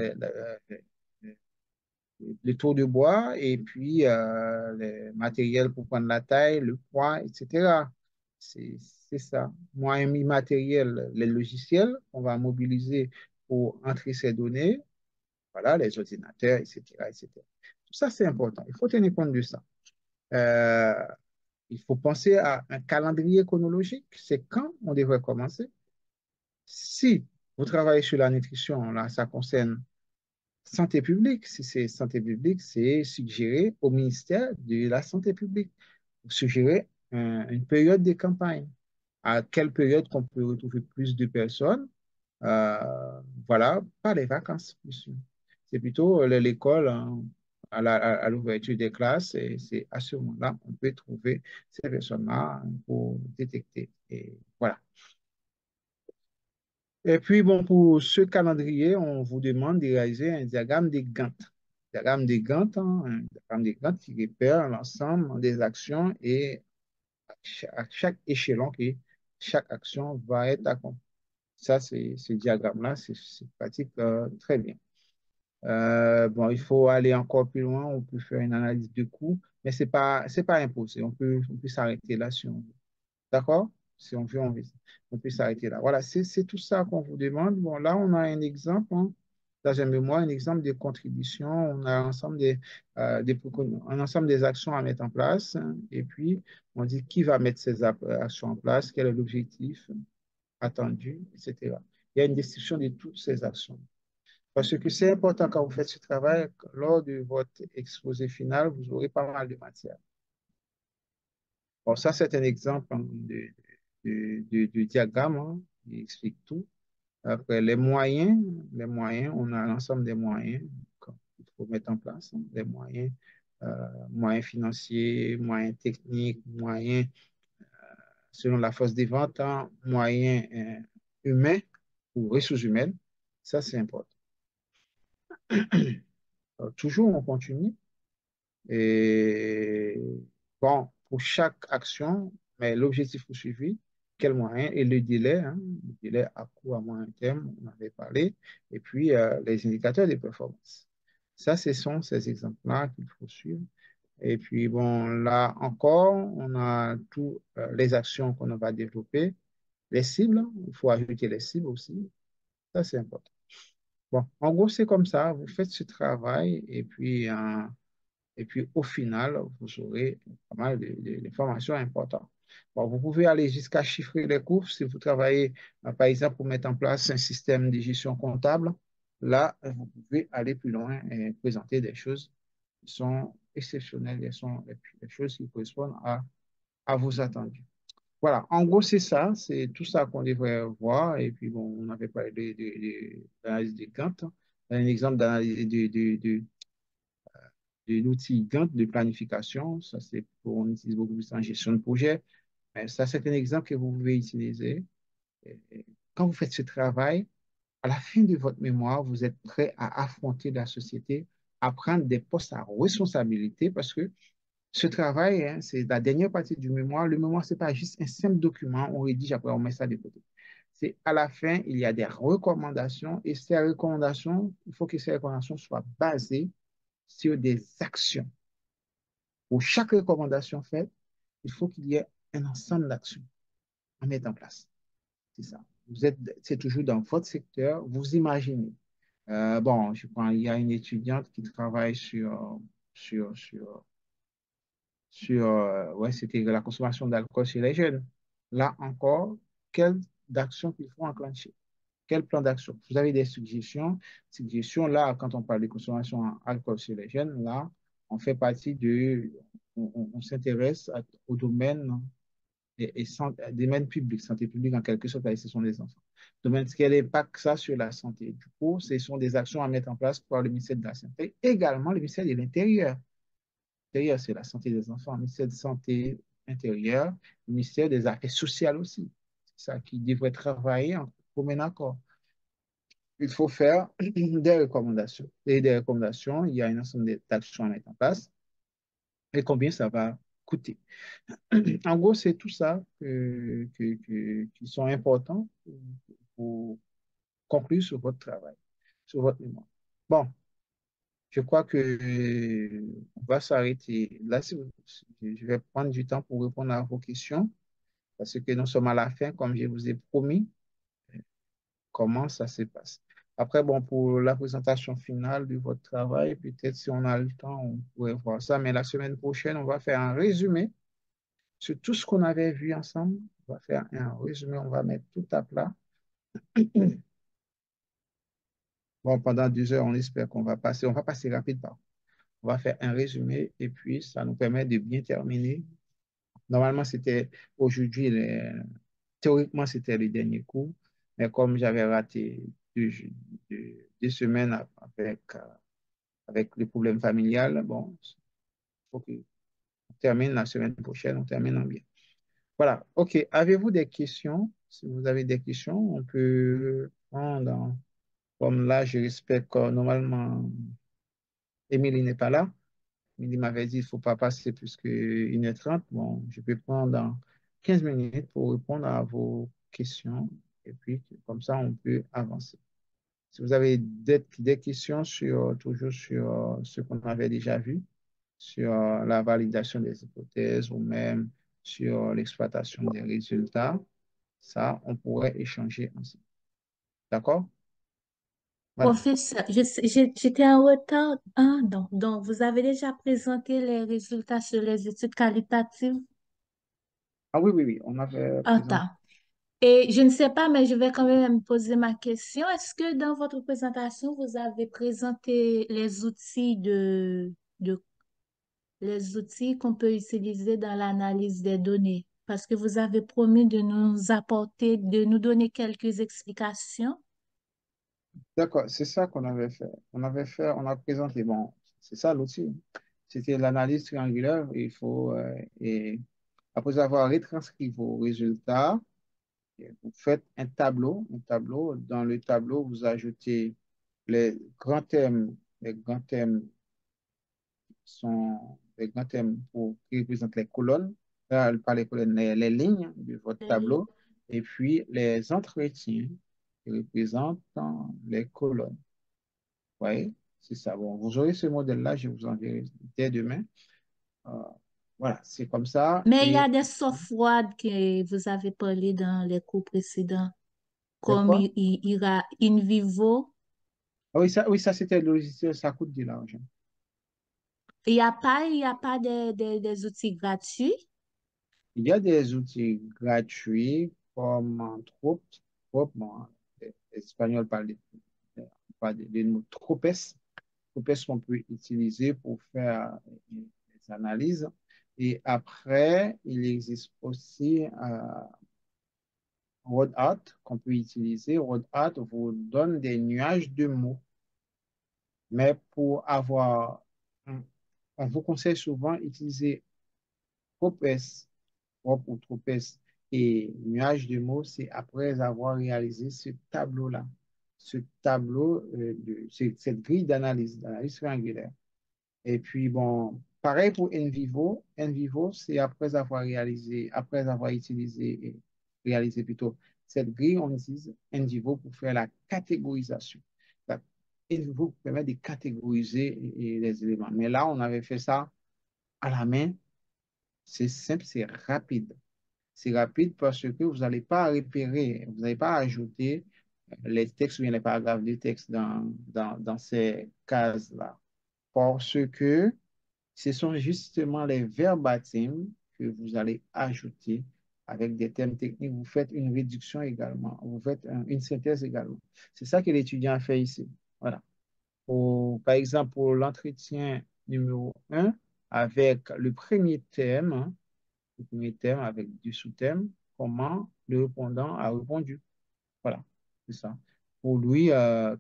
les tours de bois et puis les matériels pour prendre la taille, le poids, etc. C'est ça. Moyens immatériels, les logiciels qu'on va mobiliser pour entrer ces données, voilà, les ordinateurs, etc., etc. Tout ça, c'est important. Il faut tenir compte de ça. Euh, il faut penser à un calendrier chronologique. C'est quand on devrait commencer. Si vous travaillez sur la nutrition, là, ça concerne santé publique. Si c'est santé publique, c'est suggéré au ministère de la Santé publique. Suggérer une période de campagne. À quelle période qu'on peut retrouver plus de personnes? Voilà, pas les vacances. C'est plutôt l'école hein, à l'ouverture des classes. Et c'est à ce moment-là qu'on peut trouver ces personnes-là pour détecter. Et voilà. Et puis, bon, pour ce calendrier, on vous demande de réaliser un diagramme des Gantt. diagramme des Gantt, hein, un diagramme des Gantt qui répère l'ensemble des actions et à chaque échelon que chaque action va être accomplie. Ça, c'est ce diagramme-là, c'est pratique très bien. Bon, il faut aller encore plus loin, on peut faire une analyse de coûts, mais c'est pas imposé. On peut s'arrêter là si on veut. D'accord? Si on veut, on peut s'arrêter là. Voilà, c'est tout ça qu'on vous demande. Bon, là, on a un exemple, hein, dans un mémoire, un exemple de contribution. On a un ensemble des actions à mettre en place, hein, et puis on dit qui va mettre ces actions en place, quel est l'objectif attendu, etc. Il y a une description de toutes ces actions. Parce que c'est important quand vous faites ce travail, lors de votre exposé final, vous aurez pas mal de matière. Bon, ça, c'est un exemple hein, de diagramme hein, qui explique tout. Après, les moyens, on a l'ensemble des moyens qu'il faut mettre en place, hein, les moyens, moyens financiers, moyens techniques, moyens selon la force des ventes, hein, moyens humains ou ressources humaines. Ça, c'est important. Toujours, on continue. Et bon, pour chaque action, mais l'objectif poursuivi, quel moyen et le délai, hein, le délai à court, à moyen terme, on avait parlé, et puis les indicateurs de performance. Ça, ce sont ces exemples-là qu'il faut suivre. Et puis, bon, là encore, on a toutes les actions qu'on va développer, les cibles, hein, il faut ajouter les cibles aussi. Ça, c'est important. Bon, en gros, c'est comme ça, vous faites ce travail et puis, au final, vous aurez pas mal d'informations importantes. Bon, vous pouvez aller jusqu'à chiffrer les coûts si vous travaillez, par exemple, pour mettre en place un système de gestion comptable. Là, vous pouvez aller plus loin et présenter des choses qui sont exceptionnelles, qui sont des choses qui correspondent à vos attendus. Voilà, en gros, c'est ça, c'est tout ça qu'on devrait voir. Et puis, bon, on avait parlé d'analyse de Gantt, un exemple d'analyse de l'outil Gantt de planification. Ça, c'est pour, on utilise beaucoup plus en gestion de projet. Mais ça, c'est un exemple que vous pouvez utiliser. Et quand vous faites ce travail, à la fin de votre mémoire, vous êtes prêt à affronter la société, à prendre des postes à responsabilité parce que ce travail, hein, c'est la dernière partie du mémoire. Le mémoire, c'est pas juste un simple document, on rédige, après on met ça de côté. C'est à la fin, il y a des recommandations et ces recommandations, il faut que ces recommandations soient basées sur des actions. Pour chaque recommandation faite, il faut qu'il y ait un ensemble d'actions à mettre en place. C'est ça. C'est toujours dans votre secteur, vous imaginez. Bon, je crois qu'il y a une étudiante qui travaille sur, sur, ouais, c'était la consommation d'alcool chez les jeunes. Là encore, quelle d'action qu'il faut enclencher? Quel plan d'action? Vous avez des suggestions. Suggestions, là, quand on parle de consommation d'alcool chez les jeunes, là, on fait partie on s'intéresse au domaine domaine public, santé publique en quelque sorte, ce sont les enfants. Domaine, quel impact ça sur la santé? Du coup, ce sont des actions à mettre en place par le ministère de la Santé, également le ministère de l'Intérieur. L'Intérieur, c'est la santé des enfants, le ministère de la Santé intérieure, le ministère des Affaires sociales aussi. C'est ça qui devrait travailler en commun accord. Il faut faire des recommandations. Et des recommandations, il y a un ensemble d'actions à mettre en place et combien ça va coûter. En gros, c'est tout ça qui sont importants pour conclure sur votre travail, sur votre mémoire. Bon, je crois que on va s'arrêter là. Je vais prendre du temps pour répondre à vos questions parce que nous sommes à la fin, comme je vous ai promis, comment ça se passe. Après, bon, pour la présentation finale de votre travail, peut-être si on a le temps, on pourrait voir ça. Mais la semaine prochaine, on va faire un résumé sur tout ce qu'on avait vu ensemble. On va faire un résumé, on va mettre tout à plat. Bon, pendant 2 heures, on va passer rapidement. On va faire un résumé et puis ça nous permet de bien terminer. Normalement, c'était aujourd'hui, théoriquement, c'était le dernier cours, mais comme j'avais raté 2 semaines avec le problème familial, bon, il faut qu'on termine la semaine prochaine, on termine en bien. Voilà, ok. Avez-vous des questions? Si vous avez des questions, on peut prendre, comme là, je respecte normalement Émilie n'est pas là. Émilie m'avait dit, il ne faut pas passer plus qu'1h30. Bon, je peux prendre dans 15 minutes pour répondre à vos questions. Et puis, comme ça, on peut avancer. Si vous avez des questions toujours sur ce qu'on avait déjà vu, sur la validation des hypothèses ou même sur l'exploitation des résultats, ça, on pourrait échanger ensemble. D'accord? Voilà. Professeur, j'étais en retard. Ah, non. Donc, vous avez déjà présenté les résultats sur les études qualitatives? Ah oui, oui, oui, on avait présenté. Attends. Et je ne sais pas, mais je vais quand même poser ma question. Est-ce que dans votre présentation, vous avez présenté de les outils qu'on peut utiliser dans l'analyse des données? Parce que vous avez promis de nous apporter, de nous donner quelques explications. D'accord, c'est ça qu'on avait fait. On a présenté, bon, c'est ça l'outil. C'était l'analyse triangulaire. Il faut, et après avoir retranscrit vos résultats, et vous faites un tableau. Un tableau. Dans le tableau, vous ajoutez les grands thèmes sont les grands thèmes qui représentent les colonnes, pas les colonnes, les lignes de votre Les lignes. tableau, et puis les entretiens qui représentent les colonnes. Vous voyez, c'est ça. Bon, vous aurez ce modèle-là, je vous enverrai dès demain. Euh, voilà, c'est comme ça. Mais il y a Et des softwares que vous avez parlé dans les cours précédents, c'est comme quoi? InVivo. Ah oui, ça c'était le logiciel, ça coûte de l'argent. Il y a pas des outils gratuits. Il y a des outils gratuits comme bon, les Espagnols parlent des mots Tropes, Tropes qu'on peut utiliser pour faire des analyses. Et après, il existe aussi RoadArt qu'on peut utiliser. RoadArt vous donne des nuages de mots, mais on vous conseille souvent d'utiliser Tropes ou Tropes et nuage de mots, c'est après avoir réalisé ce tableau-là, ce tableau, cette grille d'analyse triangulaire. Et puis, bon, pareil pour NVivo. NVivo, c'est après avoir utilisé, réalisé plutôt cette grille, on utilise NVivo pour faire la catégorisation. La- NVivo permet de catégoriser les éléments. Mais là, on avait fait ça à la main. C'est simple, c'est rapide. C'est rapide parce que vous n'allez pas repérer, vous n'allez pas ajouter les textes ou bien les paragraphes de texte dans ces cases-là. Parce que ce sont justement les verbatims que vous allez ajouter avec des thèmes techniques. Vous faites une réduction également. Vous faites une synthèse également. C'est ça que l'étudiant a fait ici. Voilà. Par exemple, pour l'entretien numéro 1, avec le premier thème, hein, le premier thème avec du sous-thème, comment le répondant a répondu. Voilà, c'est ça. Pour lui,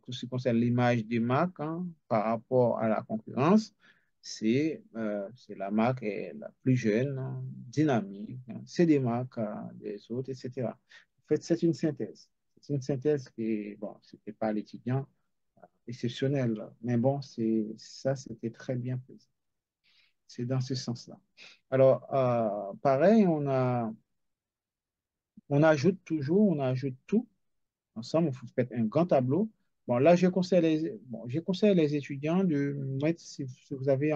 tout ce qui concerne l'image des marques hein, par rapport à la concurrence, c'est la marque est la plus jeune, hein, dynamique, hein, c'est des marques des autres, etc. En fait, c'est une synthèse. C'est une synthèse qui, bon, c'était pas l'étudiant exceptionnel, mais bon, ça, c'était très bien présent. C'est dans ce sens-là. Alors, pareil, on ajoute toujours, on ajoute tout ensemble, vous faites un grand tableau. Bon, là, je conseille les étudiants de mettre, si vous avez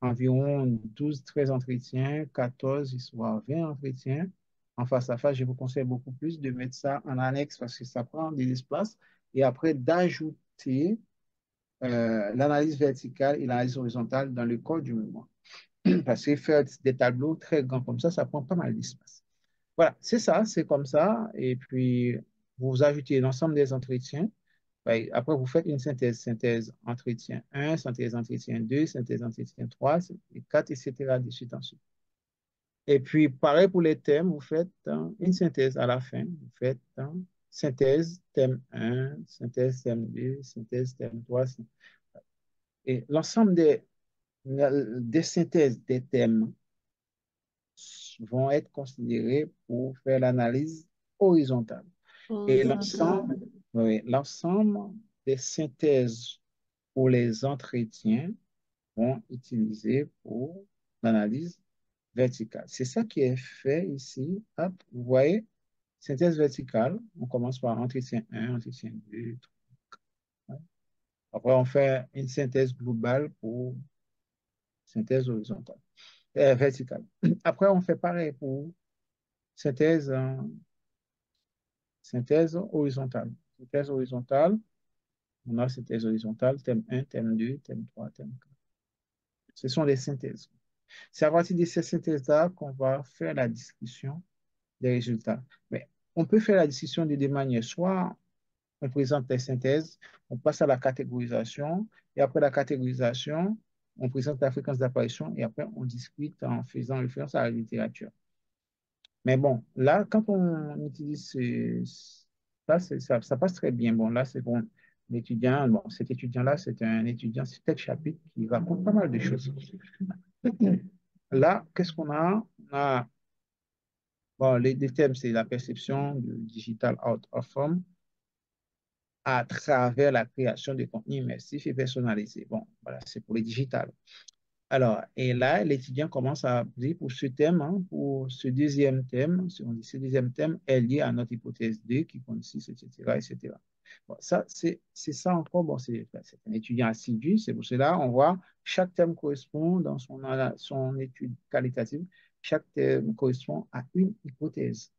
environ 12 13 entretiens, 14 voire 20 entretiens en face à face, je vous conseille beaucoup plus de mettre ça en annexe parce que ça prend des espaces et après d'ajouter l'analyse verticale et l'analyse horizontale dans le corps du mouvement. Parce que faire des tableaux très grands comme ça prend pas mal d'espace. Voilà, c'est ça, c'est comme ça. Et puis, vous ajoutez l'ensemble des entretiens. Ouais, après, vous faites une synthèse entretien 1, synthèse entretien 2, synthèse entretien 3, et 4, etc. de suite en suite. Et puis, pareil pour les thèmes, vous faites une synthèse à la fin. Vous faites synthèse thème 1, synthèse thème 2, synthèse thème 3. Et l'ensemble des synthèses des thèmes vont être considérés pour faire l'analyse horizontale. Et Horizontal. oui, l'ensemble des synthèses pour les entretiens vont utiliser pour l'analyse verticale. C'est ça qui est fait ici. Hop, vous voyez, synthèse verticale, on commence par entretien 1, entretien 2. Après, on fait une synthèse globale pour synthèse horizontale, verticale. Après, on fait pareil pour synthèse, synthèse horizontale. Synthèse horizontale, on a synthèse horizontale, thème 1, thème 2, thème 3, thème 4. Ce sont les synthèses. C'est à partir de ces synthèses-là qu'on va faire la discussion des résultats. Mais on peut faire la discussion de deux manières. Soit on présente les synthèses, on passe à la catégorisation, et après la catégorisation, on présente la fréquence d'apparition, et après on discute en faisant référence à la littérature. Mais bon, là, quand on utilise ça, ça passe très bien. Bon, là, c'est bon. L'étudiant, bon, cet étudiant-là, c'est un étudiant, c'est tel chapitre qui raconte pas mal de choses. Là, qu'est-ce qu'on a? On a, bon, les thèmes, c'est la perception du digital out of form à travers la création de contenus immersifs et personnalisés. Bon, voilà, c'est pour les digital. Alors, et là, l'étudiant commence à dire pour ce thème, hein, pour ce deuxième thème, on dit ce deuxième thème est lié à notre hypothèse 2 qui consiste, etc., etc. Bon, ça, c'est ça encore, bon, c'est un étudiant assidu, c'est pour cela, on voit, chaque thème correspond dans son étude qualitative, chaque thème correspond à une hypothèse.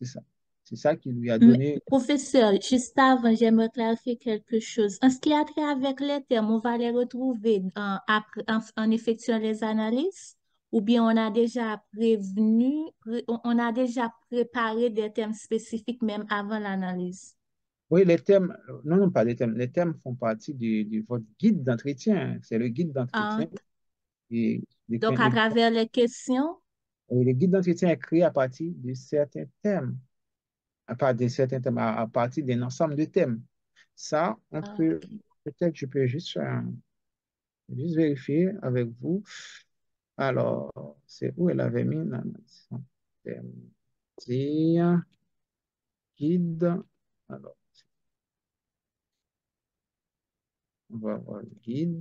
C'est ça. C'est ça qui lui a Mais, donné. professeur, juste avant, j'aimerais clarifier quelque chose. En ce qui a trait avec les termes, on va les retrouver en effectuant les analyses ou bien on a déjà on a déjà préparé des termes spécifiques même avant l'analyse. Oui, les thèmes, non, non, pas les thèmes. Les thèmes font partie de votre guide d'entretien. C'est le guide d'entretien. Ah, Et donc, à travers les questions, le guide d'entretien est créé à partir de certains thèmes, à partir de certains thèmes, à partir d'un ensemble de thèmes. Ça, on ah, peut, peut-être, je peux juste vérifier avec vous. Alors, c'est où elle avait mis l'analyse. Thème, dire, guide. Alors, on va voir le guide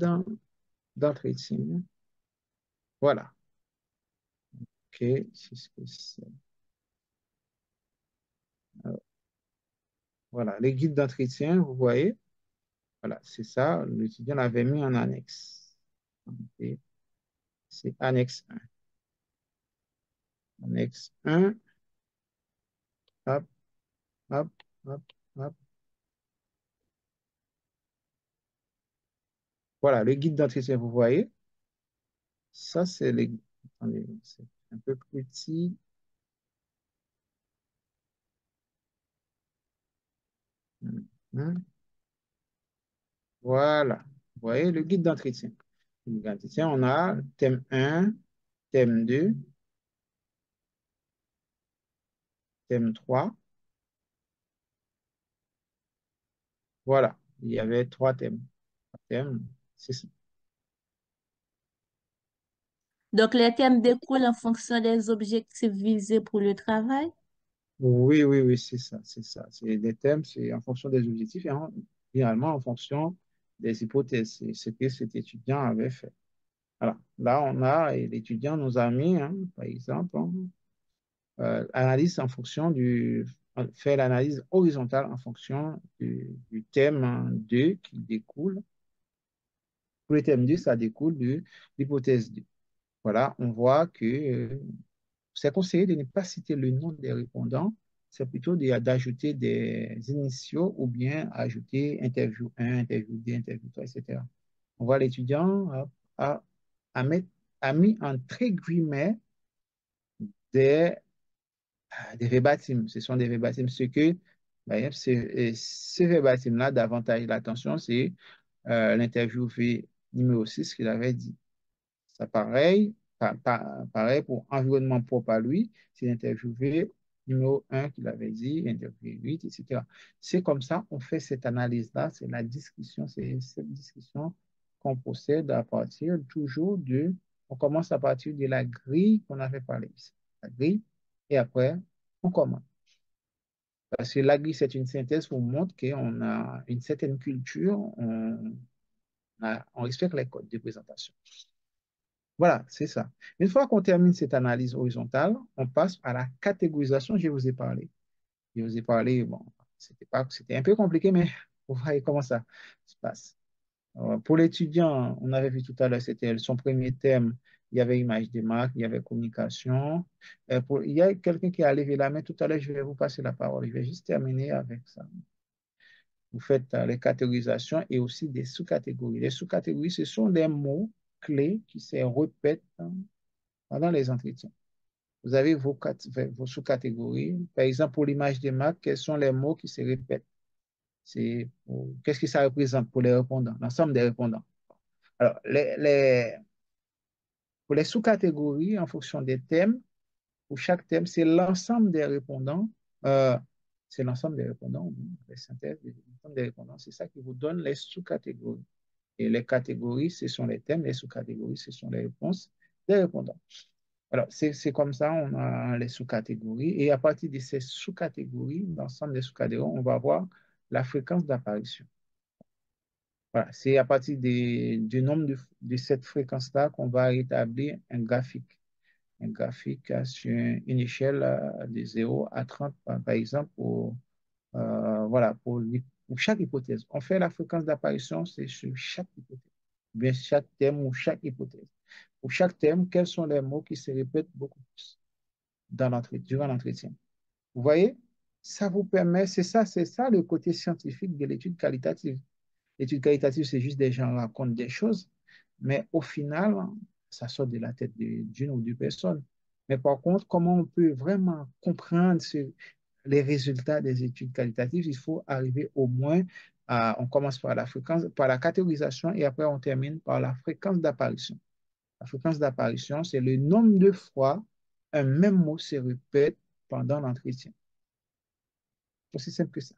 d'entretien. Voilà. OK, c'est ce que c'est. Alors, voilà, les guides d'entretien, vous voyez. Voilà, c'est ça. L'étudiant l'avait mis en annexe. OK, c'est annexe 1. Annexe 1, hop, hop, hop, hop. Voilà, le guide d'entretien, vous voyez. Ça, c'est les... Attendez, c'est un peu plus petit. Mhm. Voilà. Vous voyez le guide d'entretien. Le guide d'entretien, on a thème 1, thème 2, thème 3. Voilà. Il y avait trois thèmes. Thème, c'est ça. donc les thèmes découlent en fonction des objectifs visés pour le travail. Oui, oui, oui, c'est ça, c'est ça. C'est des thèmes, c'est en fonction des objectifs et finalement en fonction des hypothèses. C'est ce que cet étudiant avait fait. Voilà. Là, on a, et l'étudiant nous a mis, hein, par exemple, hein, analyse en fonction fait l'analyse horizontale en fonction du thème hein, 2 qui découle. Pour le thème 2, ça découle de l'hypothèse 2. Voilà, on voit que c'est conseillé de ne pas citer le nom des répondants, c'est plutôt d'ajouter des initiaux ou bien ajouter interview 1, interview 2, interview 3, etc. On voit l'étudiant a, a, a mis entre guillemets des, des verbatims. Ce sont des verbatims. Ce que, ben, ces verbatims-là, davantage l'attention, c'est l'interviewé numéro 6 qu'il avait dit. Ça pareil, pareil pour environnement propre à lui, c'est l'interviewé numéro 1 qu'il avait dit, interviewé 8, etc. C'est comme ça qu'on fait cette analyse-là, c'est la discussion, c'est cette discussion qu'on procède à partir toujours on commence à partir de la grille qu'on avait parlé ici. La grille, et après, on commence. Parce que la grille, c'est une synthèse pour montrer qu'on a une certaine culture, On respecte les codes de présentation. Voilà, c'est ça. Une fois qu'on termine cette analyse horizontale, on passe à la catégorisation, je vous ai parlé. Je vous ai parlé, bon, c'était un peu compliqué, mais vous voyez comment ça se passe. Pour l'étudiant, on avait vu tout à l'heure, c'était son premier thème, il y avait image des marques, il y avait communication. Il y a quelqu'un qui a levé la main tout à l'heure, je vais vous passer la parole. Je vais juste terminer avec ça. Vous faites les catégorisations et aussi des sous-catégories. Les sous-catégories, ce sont des mots clés qui se répètent pendant les entretiens. Vous avez vos sous-catégories. Par exemple, pour l'image des marques, quels sont les mots qui se répètent? Qu'est-ce que ça représente pour les répondants, l'ensemble des répondants? Alors, pour les sous-catégories, en fonction des thèmes, pour chaque thème, c'est l'ensemble des répondants. euh, c'est l'ensemble des répondants, les synthèses, l'ensemble des répondants. C'est ça qui vous donne les sous-catégories. Et les catégories, ce sont les thèmes. Les sous-catégories, ce sont les réponses des répondants. Alors, c'est comme ça, on a les sous-catégories. Et à partir de ces sous-catégories, l'ensemble des sous-catégories, on va voir la fréquence d'apparition. Voilà, c'est à partir du nombre de cette fréquence-là qu'on va établir un graphique. Un graphique sur une échelle de 0 à 30, par exemple, voilà, pour chaque hypothèse. On fait la fréquence d'apparition, c'est sur chaque hypothèse, bien chaque thème ou chaque hypothèse. Pour chaque thème, quels sont les mots qui se répètent beaucoup plus durant l'entretien? Vous voyez, ça vous permet, c'est ça le côté scientifique de l'étude qualitative. L'étude qualitative, c'est juste des gens racontent des choses, mais au final, ça sort de la tête d'une ou deux personnes. Mais par contre, comment on peut vraiment comprendre les résultats des études qualitatives? Il faut arriver au moins on commence par la fréquence, par la catégorisation et après on termine par la fréquence d'apparition. La fréquence d'apparition, c'est le nombre de fois un même mot se répète pendant l'entretien. C'est aussi simple que ça.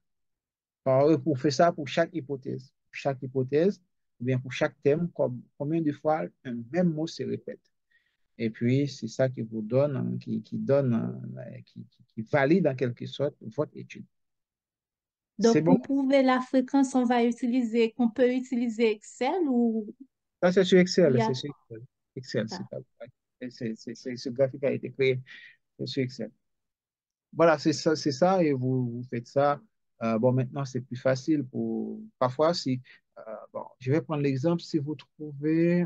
On fait ça pour chaque hypothèse. Pour chaque hypothèse, ou bien pour chaque thème, combien de fois un même mot se répète. Et puis, c'est ça qui vous donne, qui donne, qui valide en quelque sorte votre étude. C'est Donc, bon? pour prouver la fréquence, qu'on peut utiliser Excel ou Ça, c'est sur il Excel. y C'est a sur Excel. Excel, ça. ce graphique a été créé sur Excel. Voilà, c'est ça, et vous faites ça. Bon, maintenant, c'est plus facile parfois, bon, je vais prendre l'exemple, si vous trouvez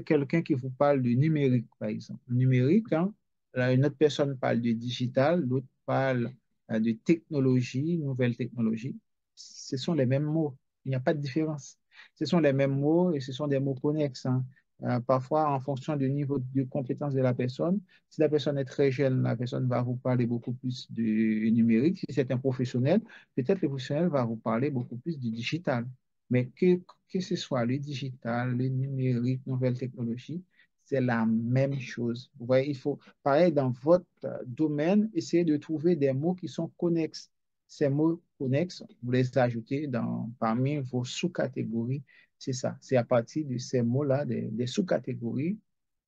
quelqu'un qui vous parle du numérique, par exemple. Le numérique, hein, là, une autre personne parle du digital, l'autre parle de technologie, nouvelle technologie. Ce sont les mêmes mots. Il n'y a pas de différence. Ce sont les mêmes mots et ce sont des mots connexes, hein. Parfois, en fonction du niveau de compétence de la personne, si la personne est très jeune, la personne va vous parler beaucoup plus du numérique. Si c'est un professionnel, peut-être le professionnel va vous parler beaucoup plus du digital. Mais que ce soit le digital, le numérique, nouvelles technologies, c'est la même chose. Vous voyez, il faut, pareil, dans votre domaine, essayer de trouver des mots qui sont connexes. Ces mots connexes, vous les ajoutez parmi vos sous-catégories. C'est ça. C'est à partir de ces mots-là, des sous-catégories,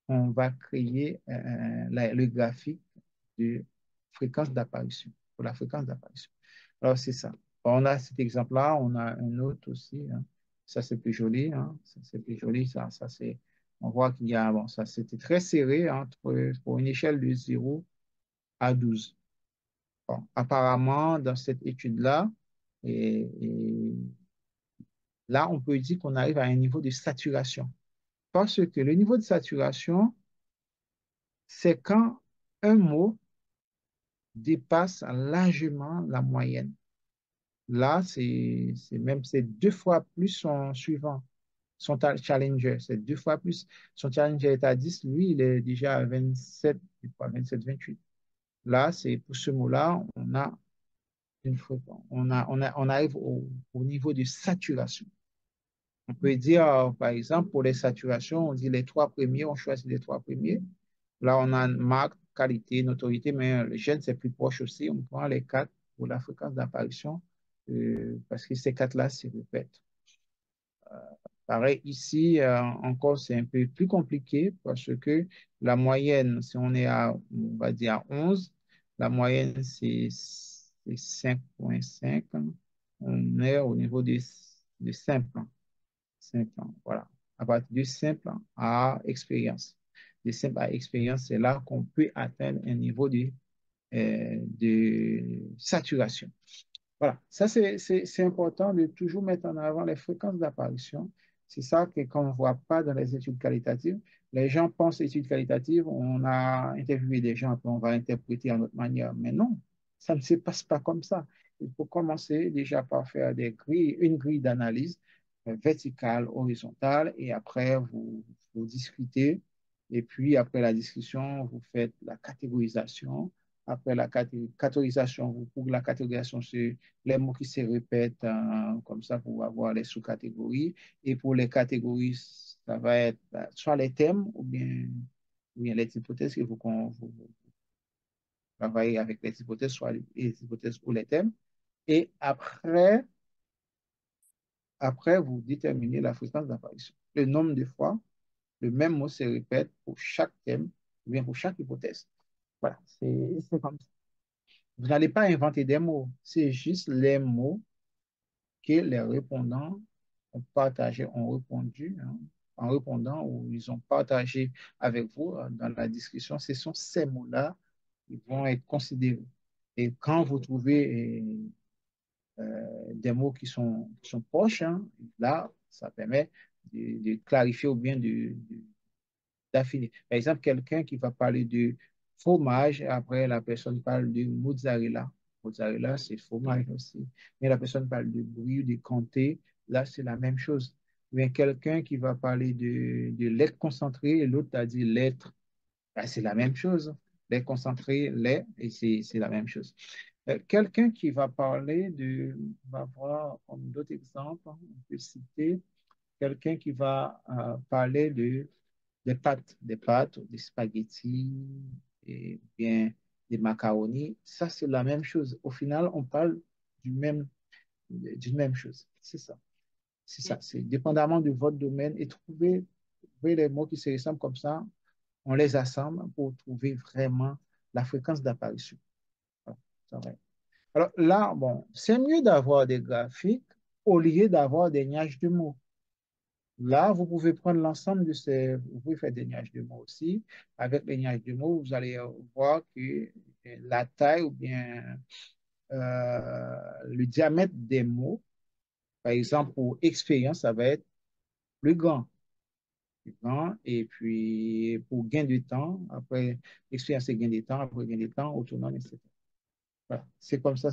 on va créer le graphique de fréquence d'apparition, pour la fréquence d'apparition. Alors, c'est ça. On a cet exemple-là, on a un autre aussi, hein. Ça, c'est plus joli, hein. Ça, c'est plus joli. On voit qu'il y a, bon, ça, c'était très serré pour une échelle de 0 à 12. Bon, apparemment, dans cette étude-là, et là, on peut dire qu'on arrive à un niveau de saturation. Parce que le niveau de saturation, c'est quand un mot dépasse largement la moyenne. Là, c'est deux fois plus son suivant, son challenger. C'est deux fois plus. Son challenger est à 10, lui, il est déjà à 27, je crois, 27, 28. Là, c'est pour ce mot-là, on a une fréquence. On arrive au niveau de saturation. On peut dire, par exemple, pour les saturations, on dit les trois premiers, on choisit les trois premiers. Là, on a marque, qualité, notoriété, mais le gène, c'est plus proche aussi. On prend les quatre pour la fréquence d'apparition parce que ces quatre-là se répètent. Pareil, ici, encore, c'est un peu plus compliqué parce que la moyenne, si on est on va dire à 11, la moyenne, c'est 5,5. On est au niveau de simple. simple, voilà. À partir de simple à expérience. De simple à expérience, c'est là qu'on peut atteindre un niveau de saturation. Voilà, ça c'est important de toujours mettre en avant les fréquences d'apparition. C'est ça que qu'on ne voit pas dans les études qualitatives. Les gens pensent études qualitatives, on a interviewé des gens, après on va interpréter à notre manière. Mais non, ça ne se passe pas comme ça. Il faut commencer déjà par faire une grille d'analyse verticale, horizontale, et après vous discutez. Et puis après la discussion, vous faites la catégorisation. Après la catégorisation, pour la catégorisation, c'est les mots qui se répètent comme ça pour avoir les sous-catégories. Et pour les catégories, ça va être soit les thèmes ou bien les hypothèses que vous travaillez avec les hypothèses, soit les hypothèses ou les thèmes. Et après vous déterminez la fréquence d'apparition. Le nombre de fois, le même mot se répète pour chaque thème ou bien pour chaque hypothèse. Voilà, c'est comme ça. Vous n'allez pas inventer des mots, c'est juste les mots que les répondants ont partagé, ont répondu, hein, en répondant ou ils ont partagé avec vous dans la discussion. Ce sont ces mots-là qui vont être considérés. Et quand vous trouvez des mots qui sont proches, hein, là, ça permet de clarifier ou bien d'affiner. Par exemple, quelqu'un qui va parler de fromage, après la personne parle de mozzarella. Mozzarella, c'est fromage aussi. Mais la personne parle de brie ou de comté, là, c'est la même chose. Ou bien quelqu'un qui va parler de lait concentré et l'autre a dit lettre, ben, c'est la même chose. Lait concentré, lait, et c'est la même chose. Quelqu'un qui va parler on va voir comme d'autres exemples, on peut citer quelqu'un qui va parler des pâtes, des spaghettis, et bien des macaronis. Ça, c'est la même chose. Au final, on parle du même, d'une même chose. C'est ça. C'est ça. C'est dépendamment de votre domaine et trouver les mots qui se ressemblent comme ça, on les assemble pour trouver vraiment la fréquence d'apparition. Voilà, ça va. Alors là, bon, c'est mieux d'avoir des graphiques au lieu d'avoir des nuages de mots. Là, vous pouvez prendre l'ensemble de vous pouvez faire des nuages de mots aussi. Avec les nuages de mots, vous allez voir que la taille ou bien le diamètre des mots, par exemple, pour expérience, ça va être plus grand. Plus grand. Et puis, pour gain de temps, après expérience et gain de temps, après gain de temps, autonome, etc. Voilà. C'est comme ça.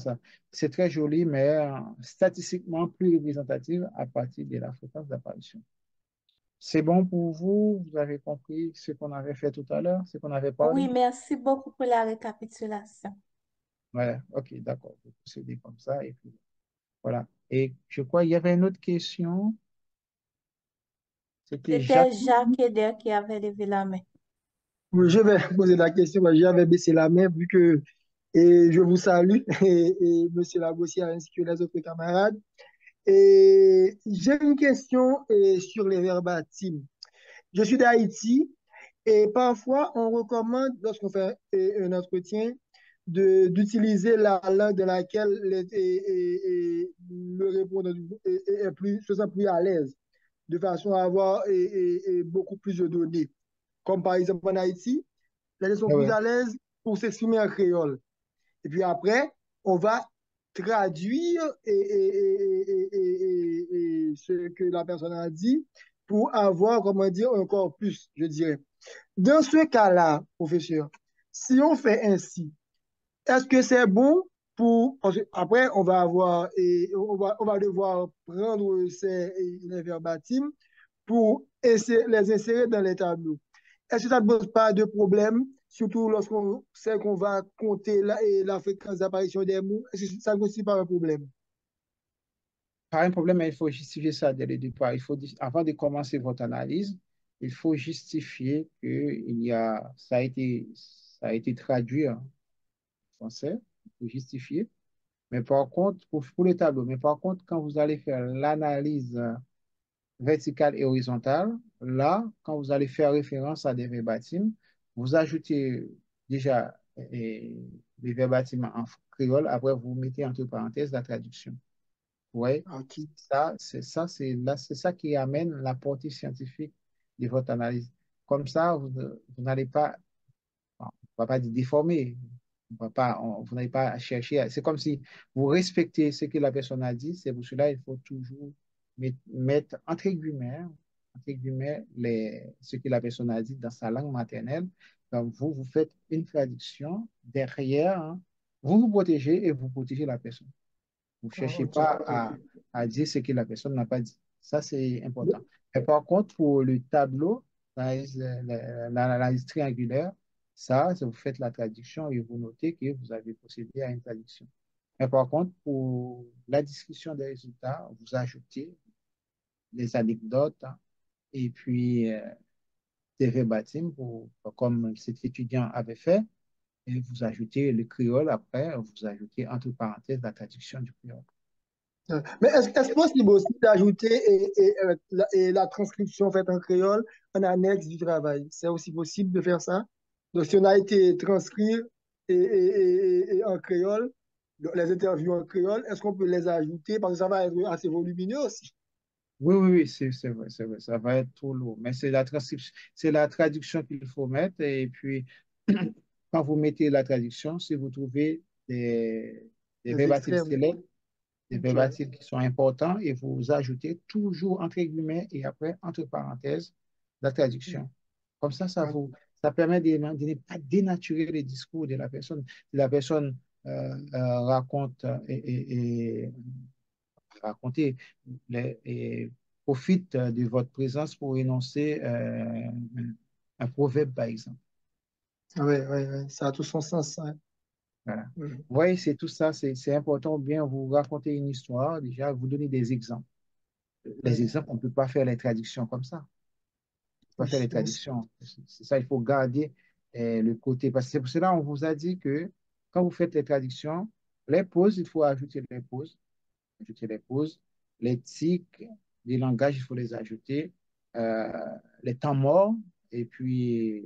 C'est très joli, mais statistiquement plus représentatif à partir de la fréquence d'apparition. C'est bon pour vous? Vous avez compris ce qu'on avait fait tout à l'heure, ce qu'on avait Oui, parlé? merci beaucoup pour la récapitulation. Ouais, ok, d'accord. Vous procédez comme ça et puis voilà. Et je crois qu'il y avait une autre question. C'était C'était Jacques. Jacques Eder qui avait levé la main. Oui, je vais poser la question. J'avais baissé la main vu que je vous salue et M. Lagossière ainsi que les autres camarades. Et j'ai une question sur les verbatims. Je suis d'Haïti et parfois on recommande, lorsqu'on fait un entretien, d'utiliser la langue dans laquelle le répondant se sent plus à l'aise, de façon à avoir beaucoup plus de données. Comme par exemple en Haïti, les gens sont Ah plus ouais. à l'aise pour s'exprimer en créole. Et puis après, on va traduire ce que la personne a dit pour avoir, comment dire, encore plus, je dirais. Dans ce cas-là, professeur, si on fait ainsi, est-ce que c'est bon pour... Après, on va avoir, on va devoir prendre les verbatims pour les insérer dans les tableaux. Est-ce que ça ne pose pas de problème, surtout lorsqu'on sait qu'on va compter la fréquence d'apparition des mots? Est-ce que ça ne constitue pas un problème? Pas un problème, mais il faut justifier ça dès le départ. Avant de commencer votre analyse, il faut justifier que ça a été traduit en français. Il faut justifier. Mais par contre, pour les tableaux, mais par contre, quand vous allez faire l'analyse verticale et horizontale, là, quand vous allez faire référence à des verbatims, vous ajoutez déjà les verbatims en créole, après vous mettez entre parenthèses la traduction. Ouais, Ok. c'est ça qui amène la portée scientifique de votre analyse. Comme ça, vous n'allez pas, on va pas dire déformer, vous n'allez pas chercher. C'est comme si vous respectez ce que la personne a dit. C'est pour cela il faut toujours mettre entre guillemets ce que la personne a dit dans sa langue maternelle. Donc vous faites une traduction derrière, hein. Vous vous protégez et vous protégez la personne. Vous ne Ah, cherchez ok. pas à dire ce que la personne n'a pas dit. Ça, c'est important. Mais par contre, pour le tableau, l'analyse triangulaire, vous faites la traduction et vous notez que vous avez procédé à une traduction. Mais par contre, pour la discussion des résultats, vous ajoutez des anecdotes, hein, et puis des verbatim, comme cet étudiant avait fait, et vous ajoutez le créole après, vous ajoutez entre parenthèses la traduction du créole. Mais est-ce possible aussi d'ajouter et la transcription faite en créole en annexe du travail? C'est aussi possible de faire ça? Donc, si on a été transcrit et en créole, donc les interviews en créole, est-ce qu'on peut les ajouter? Parce que ça va être assez volumineux aussi. Oui, oui, oui, c'est vrai, c'est vrai, ça va être trop lourd. Mais c'est la transcription, c'est la traduction qu'il faut mettre. Et puis, quand vous mettez la traduction, si vous trouvez des Les verbatims extrêmes. célèbres, des Ok. verbatims qui sont importants, et vous ajoutez toujours entre guillemets et après, entre parenthèses, la traduction. Comme Ah, ça permet de ne pas dénaturer le discours de la personne. Si la personne raconte et raconter et profite de votre présence pour énoncer un proverbe, par exemple. ouais, ouais, ouais. Ça a tout son sens, ça. Voilà. Mhm. Vous voyez, c'est tout ça, c'est important. Bien, vous racontez une histoire, déjà, vous donnez des exemples. Les Ouais. exemples, on ne peut pas faire les traductions comme ça. On peut pas faire Oui, les oui. traductions. C'est ça, il faut garder le côté. Parce que c'est pour cela qu'on vous a dit que quand vous faites les traductions, les pauses, il faut ajouter les pauses. Ajouter les pauses, les tics, les langages, il faut les ajouter, euh, les temps morts, et puis,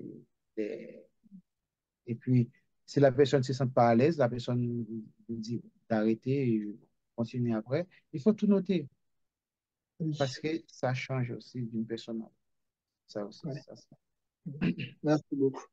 les- et puis si la personne ne se sent pas à l'aise, la personne vous dit d'arrêter et continuer après. Il faut tout noter Oui. parce que ça change aussi d'une personne à l'autre. Ça aussi, Ouais. ça. Merci beaucoup.